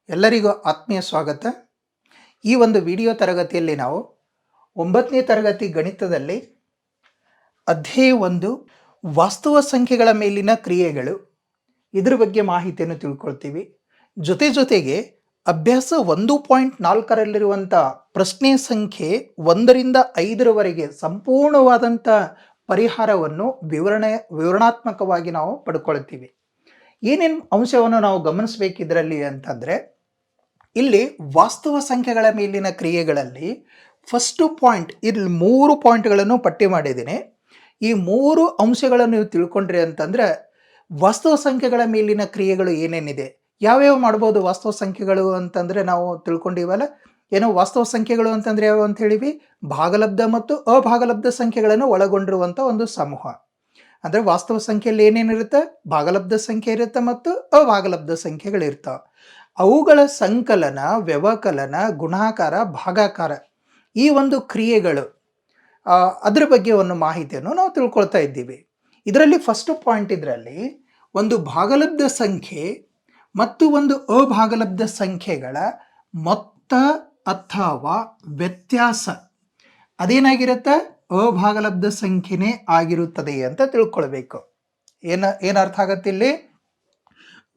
ಎಲ್ಲರಿಗೂ ಆತ್ಮೀಯ ಸ್ವಾಗತ. ಈ ಒಂದು ವಿಡಿಯೋ ತರಗತಿಯಲ್ಲಿ ನಾವು 9ನೇ ತರಗತಿ ಗಣಿತದಲ್ಲಿ ಅಧ್ಯಾಯ 1 ವಾಸ್ತವ ಸಂಖ್ಯೆಗಳ ಮೇಲಿನ ಕ್ರಿಯೆಗಳು ಇದರ ಬಗ್ಗೆ ಮಾಹಿತಿಯನ್ನು ತಿಳ್ಕೊಳ್ತೀವಿ. ಜೊತೆಗೆ ಅಭ್ಯಾಸ 1.4ರಲ್ಲಿರುವಂಥ ಪ್ರಶ್ನೆ ಸಂಖ್ಯೆ 1ರಿಂದ 5ರವರೆಗೆ ಸಂಪೂರ್ಣವಾದಂಥ ಪರಿಹಾರವನ್ನು ವಿವರಣಾತ್ಮಕವಾಗಿ ನಾವು ಪಡ್ಕೊಳ್ತೀವಿ. ಏನೇನು ಅಂಶವನ್ನು ನಾವು ಗಮನಿಸಬೇಕಿದ್ರಲ್ಲಿ ಅಂತಂದರೆ, ಇಲ್ಲಿ ವಾಸ್ತವ ಸಂಖ್ಯೆಗಳ ಮೇಲಿನ ಕ್ರಿಯೆಗಳಲ್ಲಿ ಫಸ್ಟ್ ಪಾಯಿಂಟ್, ಇಲ್ಲಿ 3 ಪಾಯಿಂಟ್ಗಳನ್ನು ಪಟ್ಟಿ ಮಾಡಿದ್ದೀನಿ. ಈ 3 ಅಂಶಗಳನ್ನು ನೀವು ತಿಳ್ಕೊಂಡ್ರಿ ಅಂತಂದರೆ ವಾಸ್ತವ ಸಂಖ್ಯೆಗಳ ಮೇಲಿನ ಕ್ರಿಯೆಗಳು ಏನೇನಿದೆ, ಯಾವ್ಯಾವ ಮಾಡ್ಬೋದು ವಾಸ್ತವ ಸಂಖ್ಯೆಗಳು ಅಂತಂದರೆ ನಾವು ತಿಳ್ಕೊಂಡಿವಲ್ಲ. ಏನೋ ವಾಸ್ತವ ಸಂಖ್ಯೆಗಳು ಅಂತಂದರೆ ಯಾವ ಅಂತ ಹೇಳಿವಿ, ಭಾಗಲಬ್ಧ ಮತ್ತು ಅಭಾಗಲಬ್ಧ ಸಂಖ್ಯೆಗಳನ್ನು ಒಳಗೊಂಡಿರುವಂಥ ಒಂದು ಸಮೂಹ. ಅಂದರೆ ವಾಸ್ತವ ಸಂಖ್ಯೆಯಲ್ಲಿ ಏನೇನಿರುತ್ತೆ, ಭಾಗಲಬ್ಧ ಸಂಖ್ಯೆ ಇರುತ್ತೆ ಮತ್ತು ಅಭಾಗಲಬ್ಧ ಸಂಖ್ಯೆಗಳಿರ್ತಾವೆ. ಅವುಗಳ ಸಂಕಲನ, ವ್ಯವಕಲನ, ಗುಣಾಕಾರ, ಭಾಗಾಕಾರ ಈ ಒಂದು ಕ್ರಿಯೆಗಳು ಅದರ ಬಗ್ಗೆ ಒಂದು ಮಾಹಿತಿಯನ್ನು ನಾವು ತಿಳ್ಕೊಳ್ತಾ ಇದ್ದೀವಿ. ಇದರಲ್ಲಿ ಫಸ್ಟ್ ಪಾಯಿಂಟ್, ಇದರಲ್ಲಿ ಒಂದು ಭಾಗಲಬ್ಧ ಸಂಖ್ಯೆ ಮತ್ತು ಒಂದು ಅಭಾಗಲಬ್ಧ ಸಂಖ್ಯೆಗಳ ಮೊತ್ತ ಅಥವಾ ವ್ಯತ್ಯಾಸ ಅದೇನಾಗಿರುತ್ತೆ, ಅಭಾಗಲಬ್ಧ ಸಂಖ್ಯೆನೇ ಆಗಿರುತ್ತದೆ ಅಂತ ತಿಳ್ಕೊಳ್ಬೇಕು. ಏನು ಅರ್ಥ ಆಗತ್ತೆ ಇಲ್ಲಿ,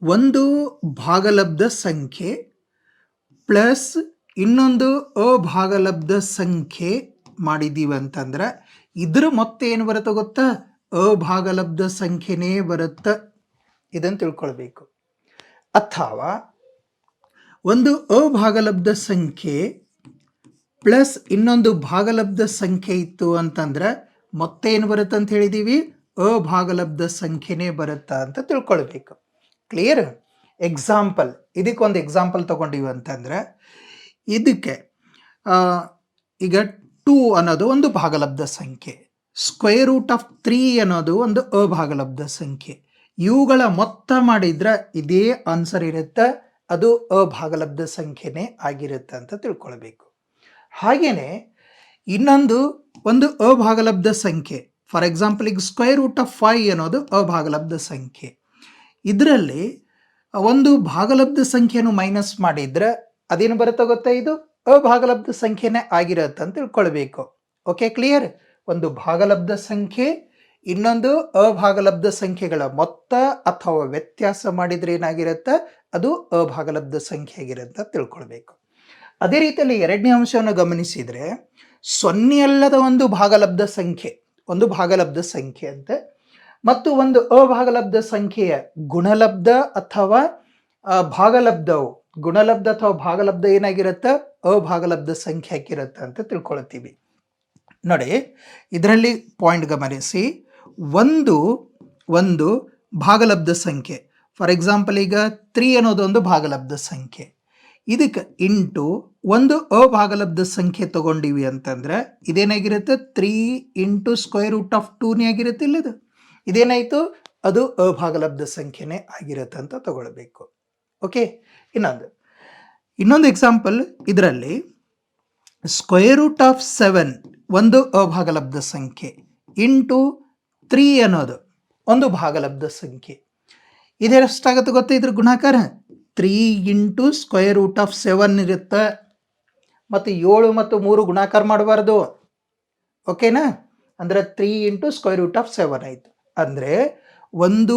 ಒಂದು ಭಾಗಲಬ್ಧ ಸಂಖ್ಯೆ ಪ್ಲಸ್ ಇನ್ನೊಂದು ಅಭಾಗಲಬ್ಧ ಸಂಖ್ಯೆ ಮಾಡಿದ್ದೀವಿ ಅಂತಂದ್ರೆ ಇದ್ರ ಮೊತ್ತ ಏನು ಬರುತ್ತೆ ಗೊತ್ತಾ, ಅಭಾಗಲಬ್ಧ ಸಂಖ್ಯೆನೇ ಬರುತ್ತೆ. ಇದನ್ನು ತಿಳ್ಕೊಳ್ಬೇಕು. ಅಥವಾ ಒಂದು ಅಭಾಗಲಬ್ಧ ಸಂಖ್ಯೆ ಪ್ಲಸ್ ಇನ್ನೊಂದು ಭಾಗಲಬ್ಧ ಸಂಖ್ಯೆ ಇತ್ತು ಅಂತಂದ್ರೆ ಮೊತ್ತ ಏನು ಬರುತ್ತೆ ಅಂತ ಹೇಳಿದೀವಿ, ಅಭಾಗಲಬ್ಧ ಸಂಖ್ಯೆನೇ ಬರುತ್ತಾ ಅಂತ ತಿಳ್ಕೊಳ್ಬೇಕು. ಕ್ಲಿಯರ್? ಎಕ್ಸಾಂಪಲ್, ಇದಕ್ಕೊಂದು ಎಕ್ಸಾಂಪಲ್ ತಗೊಂಡಿವಿ ಅಂತಂದ್ರೆ, ಇದಕ್ಕೆ ಈಗ 2 ಅನ್ನೋದು ಒಂದು ಭಾಗಲಬ್ಧ ಸಂಖ್ಯೆ, ಸ್ಕ್ವೇರ್ ರೂಟ್ ಆಫ್ 3 ಅನ್ನೋದು ಒಂದು ಅಭಾಗಲಬ್ಧ ಸಂಖ್ಯೆ. ಇವುಗಳ ಮೊತ್ತ ಮಾಡಿದ್ರೆ ಇದೇ ಆನ್ಸರ್ ಇರುತ್ತೆ, ಅದು ಅಭಾಗಲಬ್ಧ ಸಂಖ್ಯೆನೇ ಆಗಿರುತ್ತೆ ಅಂತ ತಿಳ್ಕೊಳ್ಬೇಕು. ಹಾಗೇನೆ ಇನ್ನೊಂದು ಒಂದು ಅಭಾಗಲಬ್ಧ ಸಂಖ್ಯೆ, ಫಾರ್ ಎಕ್ಸಾಂಪಲ್ ಈಗ ಸ್ಕ್ವೇರ್ ರೂಟ್ ಆಫ್ 5 ಅನ್ನೋದು ಅಭಾಗಲಬ್ಧ ಸಂಖ್ಯೆ. ಇದರಲ್ಲಿ ಒಂದು ಭಾಗಲಬ್ಧ ಸಂಖ್ಯೆಯನ್ನು ಮೈನಸ್ ಮಾಡಿದ್ರೆ ಅದೇನು ಬರುತ್ತೆ ಗೊತ್ತಾ, ಇದು ಅಭಾಗಲಬ್ಧ ಸಂಖ್ಯೆನೇ ಆಗಿರುತ್ತೆ ಅಂತ ತಿಳ್ಕೊಳ್ಬೇಕು. Okay, clear? ಒಂದು ಭಾಗಲಬ್ಧ ಸಂಖ್ಯೆ ಇನ್ನೊಂದು ಅಭಾಗಲಬ್ಧ ಸಂಖ್ಯೆಗಳ ಮೊತ್ತ ಅಥವಾ ವ್ಯತ್ಯಾಸ ಮಾಡಿದ್ರೆ ಏನಾಗಿರುತ್ತೆ, ಅದು ಅಭಾಗಲಬ್ಧ ಸಂಖ್ಯೆ ಆಗಿರುತ್ತೆ ಅಂತ ತಿಳ್ಕೊಳ್ಬೇಕು. ಅದೇ ರೀತಿಯಲ್ಲಿ ಎರಡನೇ ಅಂಶವನ್ನು ಗಮನಿಸಿದರೆ, 0 ಅಲ್ಲದ ಒಂದು ಭಾಗಲಬ್ಧ ಸಂಖ್ಯೆ, ಒಂದು ಭಾಗಲಬ್ಧ ಸಂಖ್ಯೆ ಅಂತೆ, ಮತ್ತು ಒಂದು ಅಭಾಗಲಬ್ಧ ಸಂಖ್ಯೆಯ ಗುಣಲಬ್ಧ ಅಥವಾ ಭಾಗಲಬ್ಧವು, ಗುಣಲಬ್ಧ ಅಥವಾ ಭಾಗಲಬ್ಧ ಏನಾಗಿರುತ್ತೆ, ಅಭಾಗಲಬ್ಧ ಸಂಖ್ಯೆ ಆಗಿರುತ್ತೆ ಅಂತ ತಿಳ್ಕೊಳ್ತೀವಿ. ನೋಡಿ, ಇದರಲ್ಲಿ ಪಾಯಿಂಟ್ ಗಮನಿಸಿ, ಒಂದು ಭಾಗಲಬ್ಧ ಸಂಖ್ಯೆ, ಫಾರ್ ಎಕ್ಸಾಂಪಲ್ ಈಗ 3 ಅನ್ನೋದು ಒಂದು ಭಾಗಲಬ್ಧ ಸಂಖ್ಯೆ, ಇದಕ್ಕೆ ಇಂಟು ಒಂದು ಅಭಾಗಲಬ್ಧ ಸಂಖ್ಯೆ ತಗೊಂಡಿವಿ ಅಂತಂದ್ರೆ ಇದೇನಾಗಿರುತ್ತೆ, 3 ಇಂಟು ಸ್ಕ್ವೇರ್ ರೂಟ್ ಆಫ್ 2ನೇ ಆಗಿರುತ್ತೆ. ಇಲ್ಲದು ಇದೇನಾಯಿತು, ಅದು ಅಭಾಗಲಬ್ಧ ಸಂಖ್ಯೆನೇ ಆಗಿರುತ್ತೆ ಅಂತ ತಗೊಳ್ಬೇಕು. ಓಕೆ, ಇನ್ನೊಂದು ಎಕ್ಸಾಂಪಲ್, ಇದರಲ್ಲಿ ಸ್ಕ್ವೇರ್ ರೂಟ್ ಆಫ್ 7 ಒಂದು ಅಭಾಗಲಬ್ಧ ಸಂಖ್ಯೆ ಇಂಟು 3 ಅನ್ನೋದು ಒಂದು ಭಾಗಲಬ್ಧ ಸಂಖ್ಯೆ. ಇದೆಷ್ಟಾಗುತ್ತೆ ಗೊತ್ತಾ, ಇದ್ರ ಗುಣಾಕಾರ 3 ಇಂಟು ಸ್ಕ್ವೇರ್ ರೂಟ್ ಆಫ್ 7 ಇರುತ್ತೆ. ಮತ್ತು 7 ಮತ್ತು 3 ಗುಣಾಕಾರ ಮಾಡಬಾರ್ದು, ಓಕೆನಾ? ಅಂದರೆ 3 ಇಂಟು ಸ್ಕ್ವೇರ್ ರೂಟ್ ಆಫ್ 7 ಆಯಿತು. ಅಂದರೆ ಒಂದು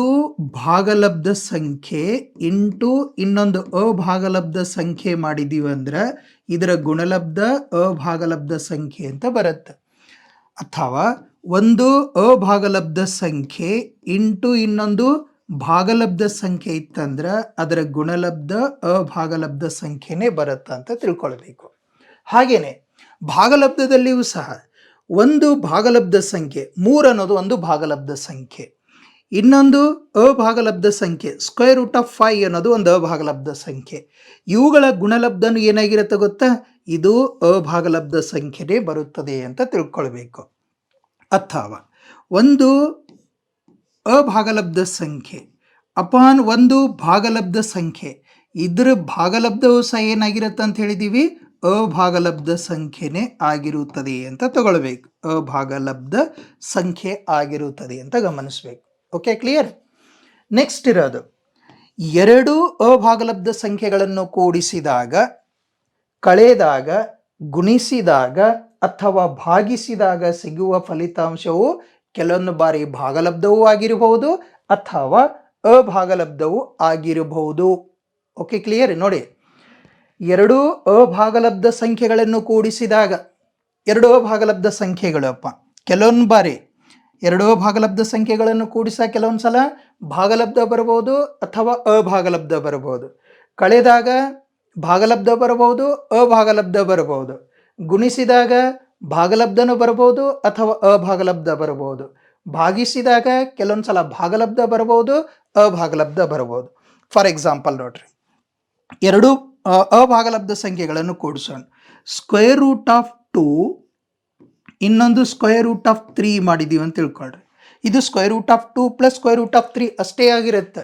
ಭಾಗಲಬ್ಧ ಸಂಖ್ಯೆ ಇಂಟು ಇನ್ನೊಂದು ಅಭಾಗಲಬ್ಧ ಸಂಖ್ಯೆ ಮಾಡಿದ್ದೀವಿ ಅಂದ್ರೆ ಇದರ ಗುಣಲಬ್ಧ ಅಭಾಗಲಬ್ಧ ಸಂಖ್ಯೆ ಅಂತ ಬರುತ್ತೆ. ಅಥವಾ ಒಂದು ಅಭಾಗಲಬ್ಧ ಸಂಖ್ಯೆ ಇಂಟು ಇನ್ನೊಂದು ಭಾಗಲಬ್ಧ ಸಂಖ್ಯೆ ಇತ್ತಂದ್ರೆ ಅದರ ಗುಣಲಬ್ಧ ಅಭಾಗಲಬ್ಧ ಸಂಖ್ಯೆನೇ ಬರುತ್ತೆ ಅಂತ ತಿಳ್ಕೊಳ್ಬೇಕು. ಹಾಗೇನೆ ಭಾಗಲಬ್ಧದಲ್ಲಿಯೂ ಸಹ ಒಂದು ಭಾಗಲಬ್ಧ ಸಂಖ್ಯೆ 3 ಅನ್ನೋದು ಒಂದು ಭಾಗಲಬ್ಧ ಸಂಖ್ಯೆ, ಇನ್ನೊಂದು ಅಭಾಗಲಬ್ಧ ಸಂಖ್ಯೆ ಸ್ಕ್ವೇರ್ ರೂಟ್ ಆಫ್ 5 ಅನ್ನೋದು ಒಂದು ಅಭಾಗಲಬ್ಧ ಸಂಖ್ಯೆ. ಇವುಗಳ ಗುಣಲಬ್ಧನು ಏನಾಗಿರುತ್ತೆ ಗೊತ್ತಾ, ಇದು ಅಭಾಗಲಬ್ಧ ಸಂಖ್ಯೆನೇ ಬರುತ್ತದೆ ಅಂತ ತಿಳ್ಕೊಳ್ಬೇಕು. ಅಥವಾ ಒಂದು ಅಭಾಗಲಬ್ಧ ಸಂಖ್ಯೆ ಅಪಾನ್ ಒಂದು ಭಾಗಲಬ್ಧ ಸಂಖ್ಯೆ, ಇದ್ರ ಭಾಗಲಬ್ಧವು ಸಹ ಏನಾಗಿರುತ್ತೆ ಅಂತ ಹೇಳಿದೀವಿ, ಅಭಾಗಲಬ್ಧ ಸಂಖ್ಯೆನೇ ಆಗಿರುತ್ತದೆ ಅಂತ ತಗೊಳ್ಬೇಕು. ಅಭಾಗಲಬ್ಧ ಸಂಖ್ಯೆ ಆಗಿರುತ್ತದೆ ಅಂತ ಗಮನಿಸ್ಬೇಕು. Okay, clear? ನೆಕ್ಸ್ಟ್ ಇರೋದು ಎರಡು ಅಭಾಗಲಬ್ಧ ಸಂಖ್ಯೆಗಳನ್ನು ಕೂಡಿಸಿದಾಗ, ಕಳೆದಾಗ, ಗುಣಿಸಿದಾಗ ಅಥವಾ ಭಾಗಿಸಿದಾಗ ಸಿಗುವ ಫಲಿತಾಂಶವು ಕೆಲವೊಂದು ಬಾರಿ ಭಾಗಲಬ್ಧವೂ ಆಗಿರಬಹುದು ಅಥವಾ ಅಭಾಗಲಬ್ಧವೂ ಆಗಿರಬಹುದು. Okay, clear? ನೋಡಿ, ಎರಡು ಅಭಾಗಲಬ್ಧ ಸಂಖ್ಯೆಗಳನ್ನು ಕೂಡಿಸಿದಾಗ, ಎರಡು ಅಭಾಗಲಬ್ಧ ಸಂಖ್ಯೆಗಳಪ್ಪ, ಕೆಲವೊಂದು ಬಾರಿ ಎರಡು ಭಾಗಲಬ್ಧ ಸಂಖ್ಯೆಗಳನ್ನು ಕೂಡಿಸಿದಾಗ ಕೆಲವೊಂದು ಸಲ ಭಾಗಲಬ್ಧ ಬರಬಹುದು ಅಥವಾ ಅಭಾಗಲಬ್ಧ ಬರಬಹುದು. ಕಳೆದಾಗ ಭಾಗಲಬ್ಧ ಬರಬಹುದು, ಅಭಾಗಲಬ್ಧ ಬರಬಹುದು. ಗುಣಿಸಿದಾಗ ಭಾಗಲಬ್ಧನೂ ಬರಬಹುದು ಅಥವಾ ಅಭಾಗಲಬ್ಧ ಬರಬಹುದು. ಭಾಗಿಸಿದಾಗ ಕೆಲವೊಂದು ಸಲ ಭಾಗಲಬ್ಧ ಬರಬಹುದು, ಅಭಾಗಲಬ್ಧ ಬರಬಹುದು. ಫಾರ್ ಎಕ್ಸಾಂಪಲ್ ನೋಡ್ರಿ, ಎರಡು ಅಭಾಗಲಬ್ಧ ಸಂಖ್ಯೆಗಳನ್ನು ಕೂಡಿಸೋಣ. ಸ್ಕ್ವೇರ್ ರೂಟ್ ಆಫ್ 2 ಇನ್ನೊಂದು ಸ್ಕ್ವೇರ್ ರೂಟ್ ಆಫ್ 3 ಮಾಡಿದ್ದೀವಿ ಅಂತ ತಿಳ್ಕೊಳ್ರಿ. ಇದು square root of 2 plus square root of 3 ಅಷ್ಟೇ ಆಗಿರುತ್ತೆ.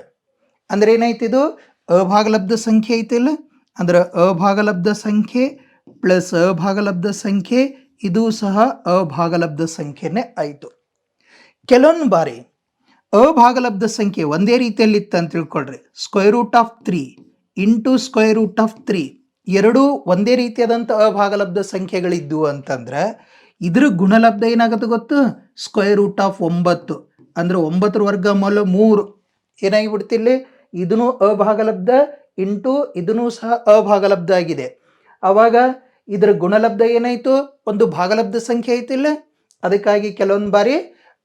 ಅಂದ್ರೆ ಏನಾಯ್ತು, ಇದು ಅಭಾಗಲಬ್ಧ ಸಂಖ್ಯೆ ಐತಿಲ್ಲ, ಅಂದ್ರೆ ಅಭಾಗಲಬ್ಧ ಸಂಖ್ಯೆ ಪ್ಲಸ್ ಅಭಾಗಲಬ್ಧ ಸಂಖ್ಯೆ, ಇದು ಸಹ ಅಭಾಗಲಬ್ಧ ಸಂಖ್ಯೆನೇ ಆಯಿತು. ಕೆಲವೊಂದು ಬಾರಿ ಅಭಾಗಲಬ್ಧ ಸಂಖ್ಯೆ ಒಂದೇ ರೀತಿಯಲ್ಲಿ ಇತ್ತು ಅಂತ ತಿಳ್ಕೊಳ್ರಿ. Square root of 3 into square root of 3 ಎರಡೂ ಒಂದೇ ರೀತಿಯಾದಂಥ ಅಭಾಗಲಬ್ಧ ಸಂಖ್ಯೆಗಳಿದ್ವು ಅಂತಂದ್ರೆ ಇದ್ರ ಗುಣಲಬ್ಧ ಏನಾಗುತ್ತೆ ಗೊತ್ತು? ಸ್ಕ್ವೇರ್ ರೂಟ್ ಆಫ್ 9 ಅಂದ್ರೆ 9 ವರ್ಗಮೂಲ 3 ಏನಾಗಿಬಿಡ್ತಿಲ್ಲಿ, ಇದನ್ನು ಅಭಾಗಲಬ್ಧ ಇಂಟು ಇದನ್ನು ಸಹ ಅಭಾಗಲಬ್ಧ ಆಗಿದೆ. ಆವಾಗ ಇದರ ಗುಣಲಬ್ಧ ಏನಾಯಿತು, ಒಂದು ಭಾಗಲಬ್ಧ ಸಂಖ್ಯೆ ಐತಿಲ್ಲ. ಅದಕ್ಕಾಗಿ ಕೆಲವೊಂದು ಬಾರಿ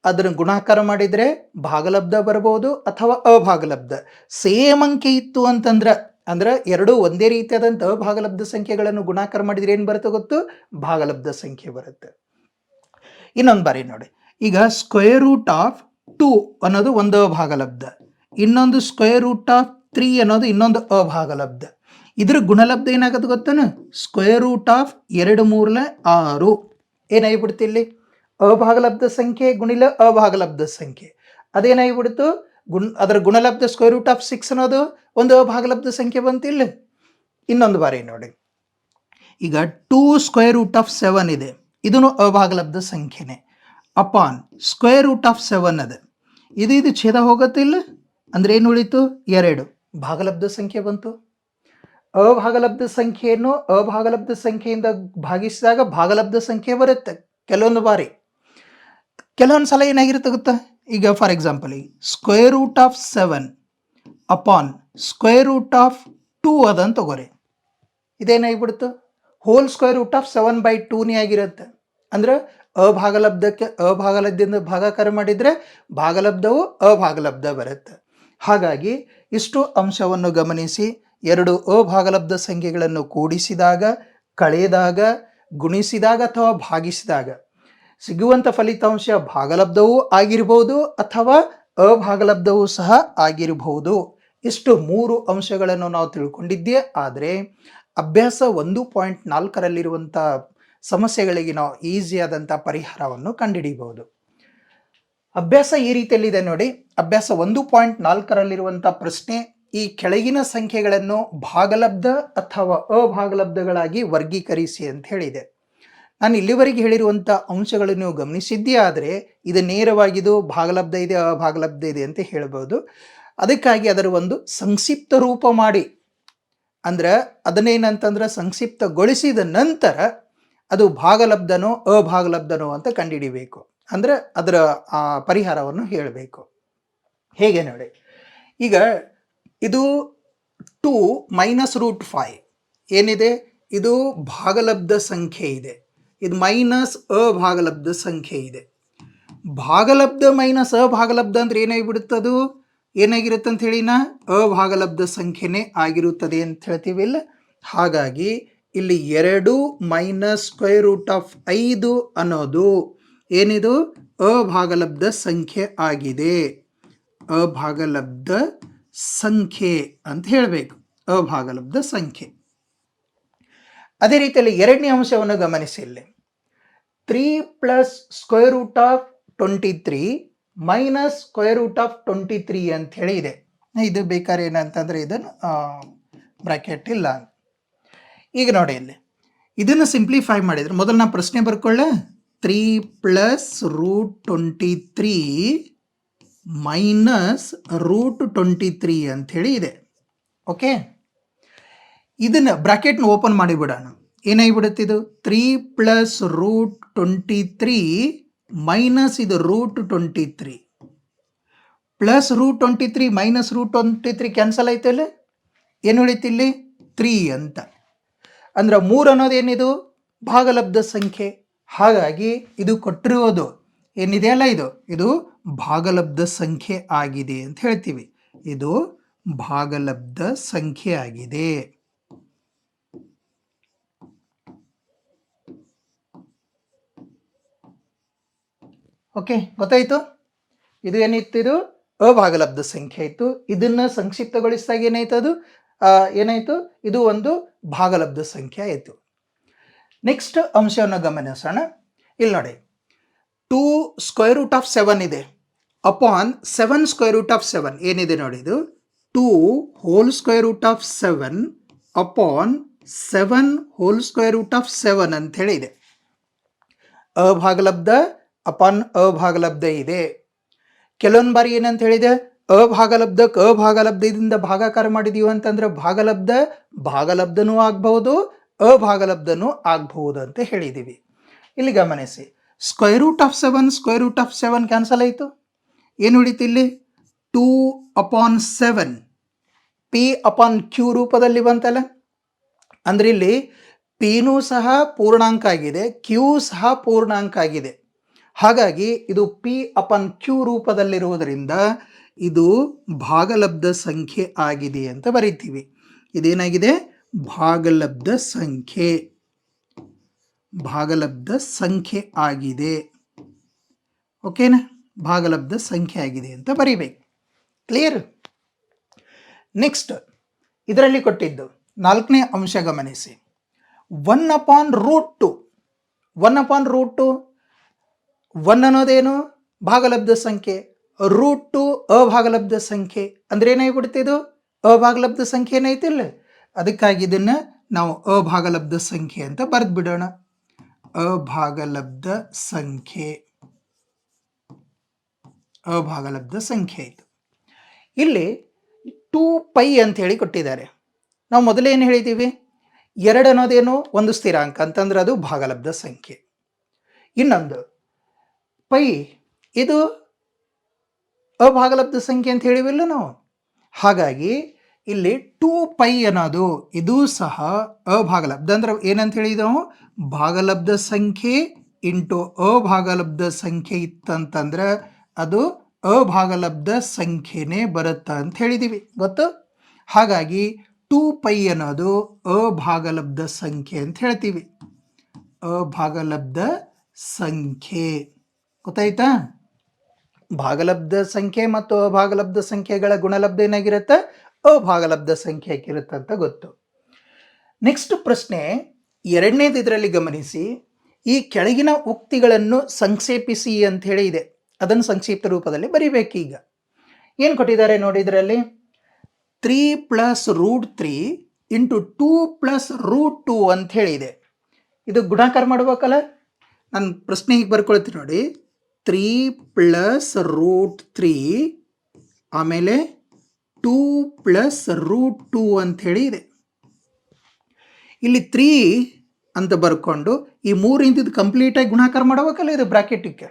ಅದನ್ನು ಗುಣಾಕಾರ ಮಾಡಿದರೆ ಭಾಗಲಬ್ಧ ಬರಬಹುದು ಅಥವಾ ಅಭಾಗಲಬ್ಧ. ಸೇಮ್ ಅಂಕೆ ಇತ್ತು ಅಂತಂದ್ರೆ, ಅಂದ್ರೆ ಎರಡು ಒಂದೇ ರೀತಿಯಾದಂಥ ಅಭಾಗಲಬ್ಧ ಸಂಖ್ಯೆಗಳನ್ನು ಗುಣಾಕಾರ ಮಾಡಿದರೆ ಏನು ಬರುತ್ತೆ ಗೊತ್ತು? ಭಾಗಲಬ್ಧ ಸಂಖ್ಯೆ ಬರುತ್ತೆ. ಇನ್ನೊಂದು ಬಾರಿ ನೋಡಿ, ಈಗ ಸ್ಕ್ವೇರ್ ರೂಟ್ ಆಫ್ 2 ಅನ್ನೋದು ಒಂದು ಅಭಾಗಲಬ್ಧ, ಇನ್ನೊಂದು ಸ್ಕ್ವೇರ್ ರೂಟ್ ಆಫ್ 3 ಅನ್ನೋದು ಇನ್ನೊಂದು ಅಭಾಗಲಬ್ಧ. ಇದ್ರ ಗುಣಲಬ್ಧ ಏನಾಗುತ್ತೆ ಗೊತ್ತೇನು? ಸ್ಕ್ವೇರ್ ರೂಟ್ ಆಫ್ 2 3 6 ಏನಾಗಿಬಿಡ್ತು ಇಲ್ಲಿ? ಅಭಾಗಲಬ್ಧ ಸಂಖ್ಯೆ ಗುಣಿಲ ಅಭಾಗಲಬ್ಧ ಸಂಖ್ಯೆ. ಅದೇನಾಗಿಬಿಡ್ತು, ಅದರ ಗುಣಲಬ್ಧ ಸ್ಕ್ವೇರ್ ರೂಟ್ ಆಫ್ 6 ಅನ್ನೋದು ಒಂದು ಅಭಾಗಲಬ್ಧ ಸಂಖ್ಯೆ ಬಂತಿಲ್ಲ. ಇನ್ನೊಂದು ಬಾರಿ ನೋಡಿ, ಈಗ 2 ಸ್ಕ್ವೇರ್ ರೂಟ್ ಆಫ್ 7 ಇದೆ, ಇದನ್ನು ಅಭಾಗಲಬ್ಧ ಸಂಖ್ಯೆನೆ. ಅಪಾನ್ ಸ್ಕ್ವೇರ್ ರೂಟ್ ಆಫ್ 7 ಅದ, ಇದು ಛೇದ ಹೋಗುತ್ತಿಲ್ಲ ಅಂದ್ರೆ ಏನು ಉಳಿತು? 2 ಭಾಗಲಬ್ಧ ಸಂಖ್ಯೆ ಬಂತು. ಅಭಾಗಲಬ್ಧ ಸಂಖ್ಯೆಯನ್ನು ಅಭಾಗಲಬ್ಧ ಸಂಖ್ಯೆಯಿಂದ ಭಾಗಿಸಿದಾಗ ಭಾಗಲಬ್ಧ ಸಂಖ್ಯೆ ಬರುತ್ತೆ ಕೆಲವೊಂದು ಬಾರಿ. ಕೆಲವೊಂದು ಸಲ ಏನಾಗಿರುತ್ತೆ ಗೊತ್ತಾ? ಈಗ for example square root of 7 upon square root of 2 ಅದಂತ ತಗೋರಿ. ಇದೇನಾಗಿಬಿಡ್ತು? ಹೋಲ್ ಸ್ಕ್ವೇರ್ ರೂಟ್ ಆಫ್ 7/2 ಆಗಿರುತ್ತೆ. ಅಂದ್ರೆ ಅಭಾಗಲಬ್ಧಕ್ಕೆ ಅಭಾಗಲಬ್ಧದಿಂದ ಭಾಗಾಕಾರ ಮಾಡಿದರೆ ಭಾಗಲಬ್ಧವು ಅಭಾಗಲಬ್ಧ ಬರುತ್ತೆ. ಹಾಗಾಗಿ ಇಷ್ಟು ಅಂಶವನ್ನು ಗಮನಿಸಿ, ಎರಡು ಅಭಾಗಲಬ್ಧ ಸಂಖ್ಯೆಗಳನ್ನು ಕೂಡಿಸಿದಾಗ, ಕಳೆದಾಗ, ಗುಣಿಸಿದಾಗ ಅಥವಾ ಭಾಗಿಸಿದಾಗ ಸಿಗುವಂಥ ಫಲಿತಾಂಶ ಭಾಗಲಬ್ಧವೂ ಆಗಿರಬಹುದು ಅಥವಾ ಅಭಾಗಲಬ್ಧವೂ ಸಹ ಆಗಿರಬಹುದು. ಇಷ್ಟು 3 ಅಂಶಗಳನ್ನು ನಾವು ತಿಳ್ಕೊಂಡಿದ್ದೇ ಆದರೆ ಅಭ್ಯಾಸ 1.4ರಲ್ಲಿರುವಂಥ ಸಮಸ್ಯೆಗಳಿಗೆ ನಾವು ಈಸಿಯಾದಂಥ ಪರಿಹಾರವನ್ನು ಕಂಡುಹಿಡಿಯಬಹುದು. ಅಭ್ಯಾಸ ಈ ರೀತಿಯಲ್ಲಿದೆ ನೋಡಿ. ಅಭ್ಯಾಸ 1.4ರಲ್ಲಿರುವಂಥ ಪ್ರಶ್ನೆ, ಈ ಕೆಳಗಿನ ಸಂಖ್ಯೆಗಳನ್ನು ಭಾಗಲಬ್ಧ ಅಥವಾ ಅಭಾಗಲಬ್ಧಗಳಾಗಿ ವರ್ಗೀಕರಿಸಿ ಅಂತ ಹೇಳಿದೆ. ನಾನು ಇಲ್ಲಿವರೆಗೆ ಹೇಳಿರುವಂಥ ಅಂಶಗಳನ್ನು ನೀವು ಗಮನಿಸಿದ್ದೇ ಆದರೆ ಇದು ನೇರವಾಗಿದು ಭಾಗಲಬ್ಧ ಇದೆ ಅಭಾಗಲಬ್ಧ ಇದೆ ಅಂತ ಹೇಳ್ಬೋದು. ಅದಕ್ಕಾಗಿ ಅದರ ಒಂದು ಸಂಕ್ಷಿಪ್ತ ರೂಪ ಮಾಡಿ, ಅಂದ್ರೆ ಅದನ್ನೇನಂತಂದ್ರೆ ಸಂಕ್ಷಿಪ್ತಗೊಳಿಸಿದ ನಂತರ ಅದು ಭಾಗಲಬ್ಧನೋ ಅಭಾಗಲಬ್ಧನೋ ಅಂತ ಕಂಡುಹಿಡಿಬೇಕು. ಅಂದ್ರೆ ಅದರ ಪರಿಹಾರವನ್ನು ಹೇಳಬೇಕು. ಹೇಗೆ ನೋಡಿ, ಈಗ ಇದು 2 ಮೈನಸ್ ರೂಟ್ 5 ಏನಿದೆ, ಇದು ಭಾಗಲಬ್ಧ ಸಂಖ್ಯೆ ಇದೆ, ಇದು ಮೈನಸ್ ಅಭಾಗಲಬ್ಧ ಸಂಖ್ಯೆ ಇದೆ. ಭಾಗಲಬ್ಧ ಮೈನಸ್ ಅಭಾಗಲಬ್ಧ ಅಂದ್ರೆ ಏನಾಗಿಬಿಡುತ್ತದು? ಏನಾಗಿರುತ್ತೆ ಅಂತ ಹೇಳಿನ ಅಭಾಗಲಬ್ಧ ಸಂಖ್ಯೆನೇ ಆಗಿರುತ್ತದೆ ಅಂತ ಹೇಳ್ತೀವಿ ಇಲ್ಲ. ಹಾಗಾಗಿ ಇಲ್ಲಿ 2 ಮೈನಸ್ ಸ್ಕ್ವೇರ್ ರೂಟ್ ಆಫ್ 5 ಅನ್ನೋದು ಏನಿದು? ಅಭಾಗಲಬ್ಧ ಸಂಖ್ಯೆ ಆಗಿದೆ. ಅಭಾಗಲಬ್ಧ ಸಂಖ್ಯೆ ಅಂತ ಹೇಳಬೇಕು, ಅಭಾಗಲಬ್ಧ ಸಂಖ್ಯೆ. ಅದೇ ರೀತಿಯಲ್ಲಿ ಎರಡನೇ ಅಂಶವನ್ನು ಗಮನಿಸಿ. ಇಲ್ಲಿ 3 plus square root of 23 minus square root of 23 ಅಂತ ಹೇಳಿ ಇದೆ. ಇದು ಬೇಕಾದ್ರೆ ಏನಂತಂದ್ರೆ ಇದನ್ನು ಬ್ರಾಕೆಟ್ ಇಲ್ಲ. ಈಗ ನೋಡಿ, ಇಲ್ಲಿ ಇದನ್ನು ಸಿಂಪ್ಲಿಫೈ ಮಾಡಿದ್ರೆ ಮೊದಲು ನಾ ಪ್ರಶ್ನೆ ಬರ್ಕೊಳ್ಳ, 3 ಪ್ಲಸ್ ರೂಟ್ 23 ಮೈನಸ್ ರೂಟ್ 23 ಅಂಥೇಳಿ ಇದೆ. ಓಕೆ, ಇದನ್ನು ಬ್ರಾಕೆಟ್ನ ಓಪನ್ ಮಾಡಿಬಿಡೋಣ. ಏನಾಗಿಬಿಡುತ್ತೆ ಇದು 3 ಪ್ಲಸ್ ರೂಟ್ 23 ಮೈನಸ್ ಇದು root 23 plus root 23 minus root 23 cancel ಆಯ್ತಲ್ಲ. ಏನು ಉಳಿತು ಇಲ್ಲಿ 3 ಅಂತ. ಅಂದ್ರೆ 3 ಅನ್ನೋದೇನಿದು ಭಾಗಲಬ್ಧ ಸಂಖ್ಯೆ. ಹಾಗಾಗಿ ಇದು ಕೊಟ್ಟಿರೋದು ಏನಿದೆಯಲ್ಲ ಇದು ಭಾಗಲಬ್ಧ ಸಂಖ್ಯೆ ಆಗಿದೆ ಅಂತ ಹೇಳ್ತೀವಿ. ಇದು ಭಾಗಲಬ್ಧ ಸಂಖ್ಯೆ ಆಗಿದೆ. ಓಕೆ, ಗೊತ್ತಾಯ್ತು. ಇದು ಏನಿತ್ತು, ಇದು ಅಭಾಗಲಬ್ಧ ಸಂಖ್ಯೆ ಇತ್ತು. ಇದನ್ನ ಸಂಕ್ಷಿಪ್ತಗೊಳಿಸಿದಾಗ ಏನಾಯ್ತು ಇದು ಒಂದು ಭಾಗಲಬ್ಧ ಸಂಖ್ಯೆ ಆಯಿತು. ನೆಕ್ಸ್ಟ್ ಅಂಶವನ್ನು ಗಮನಿಸೋಣ. ಇಲ್ಲಿ ನೋಡಿ, 2 ಸ್ಕ್ವೇರ್ ರೂಟ್ ಆಫ್ 7 ಇದೆ ಅಪಾನ್ 7 ಸ್ಕ್ವೇರ್ ರೂಟ್ ಆಫ್ 7 ಏನಿದೆ ನೋಡಿ, ಇದು 2 whole square root of 7 upon 7 whole square root of 7 ಅಂತ ಹೇಳಿ ಇದೆ. ಅಭಾಗಲಬ್ಧ ಅಪಾನ್ ಅಭಾಗಲಬ್ಧ ಇದೆ. ಕೆಲವೊಂದು ಬಾರಿ ಏನಂತ ಹೇಳಿದೆ, ಅಭಾಗಲಬ್ಧದಿಂದ ಭಾಗಾಕಾರ ಮಾಡಿದೀವಿ ಅಂತಂದ್ರೆ ಭಾಗಲಬ್ಧನೂ ಆಗ್ಬಹುದು, ಅಭಾಗಲಬ್ಧನೂ ಆಗ್ಬಹುದು ಅಂತ ಹೇಳಿದೀವಿ. ಇಲ್ಲಿ ಗಮನಿಸಿ, ಸ್ಕ್ವೇರ್ ರೂಟ್ ಆಫ್ 7 ಕ್ಯಾನ್ಸಲ್ ಆಯಿತು. ಏನು ಉಳಿತು ಇಲ್ಲಿ 2 ಅಪಾನ್ 7 ಪಿ ಅಪಾನ್ ಕ್ಯೂ ರೂಪದಲ್ಲಿ ಬಂತಲ್ಲ. ಅಂದ್ರೆ ಇಲ್ಲಿ ಪಿನೂ ಸಹ ಪೂರ್ಣಾಂಕ ಆಗಿದೆ, ಕ್ಯೂ ಸಹ ಪೂರ್ಣಾಂಕ ಆಗಿದೆ. ಹಾಗಾಗಿ ಇದು ಪಿ ಅಪಾನ್ ಕ್ಯೂ ರೂಪದಲ್ಲಿರುವುದರಿಂದ ಇದು ಭಾಗಲಬ್ಧ ಸಂಖ್ಯೆ ಆಗಿದೆ ಅಂತ ಬರೀತೀವಿ. ಇದೇನಾಗಿದೆ, ಭಾಗಲಬ್ಧ ಸಂಖ್ಯೆ ಆಗಿದೆ. ಓಕೆನಾ, ಭಾಗಲಬ್ಧ ಸಂಖ್ಯೆ ಆಗಿದೆ ಅಂತ ಬರೀಬೇಕು. ಕ್ಲಿಯರ್. ನೆಕ್ಸ್ಟ್ ಇದರಲ್ಲಿ ಕೊಟ್ಟಿದ್ದು 4ನೇ ಅಂಶ ಗಮನಿಸಿ. 1 ಅಪಾನ್ ರೂಟ್ 2 1 ಅನ್ನೋದೇನು ಭಾಗಲಬ್ಧ ಸಂಖ್ಯೆ, ರೂಟ್ 2 ಅಭಾಗಲಬ್ಧ ಸಂಖ್ಯೆ. ಅಂದ್ರೆ ಏನಾಗ್ಬಿಡುತ್ತೆ, ಇದು ಅಭಾಗಲಬ್ಧ ಸಂಖ್ಯೆ ಏನೈತಿಲ್ಲ. ಅದಕ್ಕಾಗಿ ಇದನ್ನ ನಾವು ಅಭಾಗಲಬ್ಧ ಸಂಖ್ಯೆ ಅಂತ ಬರೆದು ಬಿಡೋಣ. ಅಭಾಗಲಬ್ಧ ಸಂಖ್ಯೆ ಆಯಿತು. ಇಲ್ಲಿ 2π ಅಂತ ಹೇಳಿ ಕೊಟ್ಟಿದ್ದಾರೆ. ನಾವು ಮೊದಲೇನು ಹೇಳಿದ್ದೀವಿ, 2 ಅನ್ನೋದೇನು ಒಂದು ಸ್ಥಿರಾಂಕ ಅಂತಂದ್ರೆ ಅದು ಭಾಗಲಬ್ಧ ಸಂಖ್ಯೆ. ಇನ್ನೊಂದು ಪೈ ಇದು ಅಭಾಗಲಬ್ಧ ಸಂಖ್ಯೆ ಅಂತ ಹೇಳಿವಿಲ್ಲ ನಾವು. ಹಾಗಾಗಿ ಇಲ್ಲಿ 2π ಅನ್ನೋದು ಇದು ಸಹ ಅಭಾಗಲಬ್ಧ. ಅಂದ್ರೆ ಏನಂತ ಹೇಳಿದೆವು, ಭಾಗಲಬ್ಧ ಸಂಖ್ಯೆ ಇಂಟು ಅಭಾಗಲಬ್ಧ ಸಂಖ್ಯೆ ಇತ್ತಂತಂದ್ರೆ ಅದು ಅಭಾಗಲಬ್ಧ ಸಂಖ್ಯೆನೇ ಬರುತ್ತಾ ಅಂತ ಹೇಳಿದೀವಿ, ಗೊತ್ತು. ಹಾಗಾಗಿ 2π ಅನ್ನೋದು ಅಭಾಗಲಬ್ಧ ಸಂಖ್ಯೆ ಅಂತ ಹೇಳ್ತೀವಿ. ಅಭಾಗಲಬ್ಧ ಸಂಖ್ಯೆ ಗೊತ್ತಾಯ್ತಾ. ಭಾಗಲಬ್ಧ ಸಂಖ್ಯೆ ಮತ್ತು ಅಭಾಗಲಬ್ಧ ಸಂಖ್ಯೆಗಳ ಗುಣಲಬ್ಧ ಏನಾಗಿರುತ್ತೆ, ಅಭಾಗಲಬ್ಧ ಸಂಖ್ಯೆ ಆಗಿರುತ್ತೆ ಅಂತ ಗೊತ್ತು. ನೆಕ್ಸ್ಟ್ ಪ್ರಶ್ನೆ 2ನೇದು. ಇದರಲ್ಲಿ ಗಮನಿಸಿ, ಈ ಕೆಳಗಿನ ಉಕ್ತಿಗಳನ್ನು ಸಂಕ್ಷೇಪಿಸಿ ಅಂತ ಹೇಳಿ ಇದೆ. ಅದನ್ನು ಸಂಕ್ಷಿಪ್ತ ರೂಪದಲ್ಲಿ ಬರಿಬೇಕು. ಈಗ ಏನು ಕೊಟ್ಟಿದ್ದಾರೆ ನೋಡಿ, ಇದರಲ್ಲಿ 3 plus root 3 into 2 plus root 2 ಅಂತ ಹೇಳಿದೆ. ಇದು ಗುಣಾಕಾರ ಮಾಡ್ಬೇಕಲ್ಲ. ನಾನು ಪ್ರಶ್ನೆ ಹೀಗೆ ಬರ್ಕೊಳ್ತೀನಿ ನೋಡಿ, 3 ಪ್ಲಸ್ ರೂಟ್ 3 ಆಮೇಲೆ 2 ಪ್ಲಸ್ ರೂಟ್ 2 ಅಂತ ಹೇಳಿ ಇದೆ. ಇಲ್ಲಿ 3 ಅಂತ ಬರ್ಕೊಂಡು ಈ 3 ಇಂತಿದ್ದು ಕಂಪ್ಲೀಟಾಗಿ ಗುಣಾಕಾರ ಮಾಡಬೇಕಲ್ಲ ಇದು ಬ್ರಾಕೆಟಿಗೆ.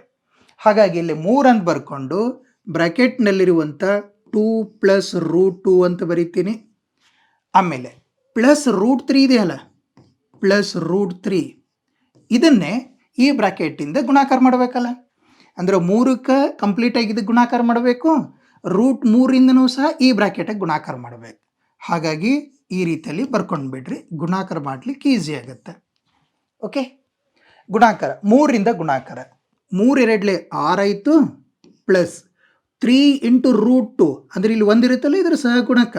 ಹಾಗಾಗಿ ಇಲ್ಲಿ 3 ಅಂತ ಬರ್ಕೊಂಡು ಬ್ರಾಕೆಟ್ನಲ್ಲಿರುವಂಥ 2 ಪ್ಲಸ್ ರೂಟ್ 2 ಅಂತ ಬರೀತೀನಿ. ಆಮೇಲೆ ಪ್ಲಸ್ ರೂಟ್ 3 ಇದೆಯಲ್ಲ, ಪ್ಲಸ್ ರೂಟ್ 3 ಇದನ್ನೇ ಈ ಬ್ರಾಕೆಟಿಂದ ಗುಣಾಕಾರ ಮಾಡಬೇಕಲ್ಲ. ಅಂದರೆ 3ಕ್ಕೆ ಕಂಪ್ಲೀಟಾಗಿ ಇದು ಗುಣಾಕಾರ ಮಾಡಬೇಕು, ರೂಟ್ 3ರಿಂದನೂ ಸಹ ಈ ಬ್ರಾಕೆಟಿಗೆ ಗುಣಾಕಾರ ಮಾಡಬೇಕು. ಹಾಗಾಗಿ ಈ ರೀತಿಯಲ್ಲಿ ಬರ್ಕೊಂಡು ಬಿಡ್ರಿ, ಗುಣಾಕಾರ ಮಾಡಲಿಕ್ಕೆ ಈಸಿ ಆಗುತ್ತೆ. ಓಕೆ, ಗುಣಾಕಾರ 3ರಿಂದ ಗುಣಾಕಾರ, 3 2 6 ಆಯಿತು, ಪ್ಲಸ್ 3 ಇಂಟು ರೂಟ್ 2 ಅಂದರೆ ಇಲ್ಲಿ 1 ಇರುತ್ತಲ್ಲ, ಇದರ ಸಹ ಗುಣಕ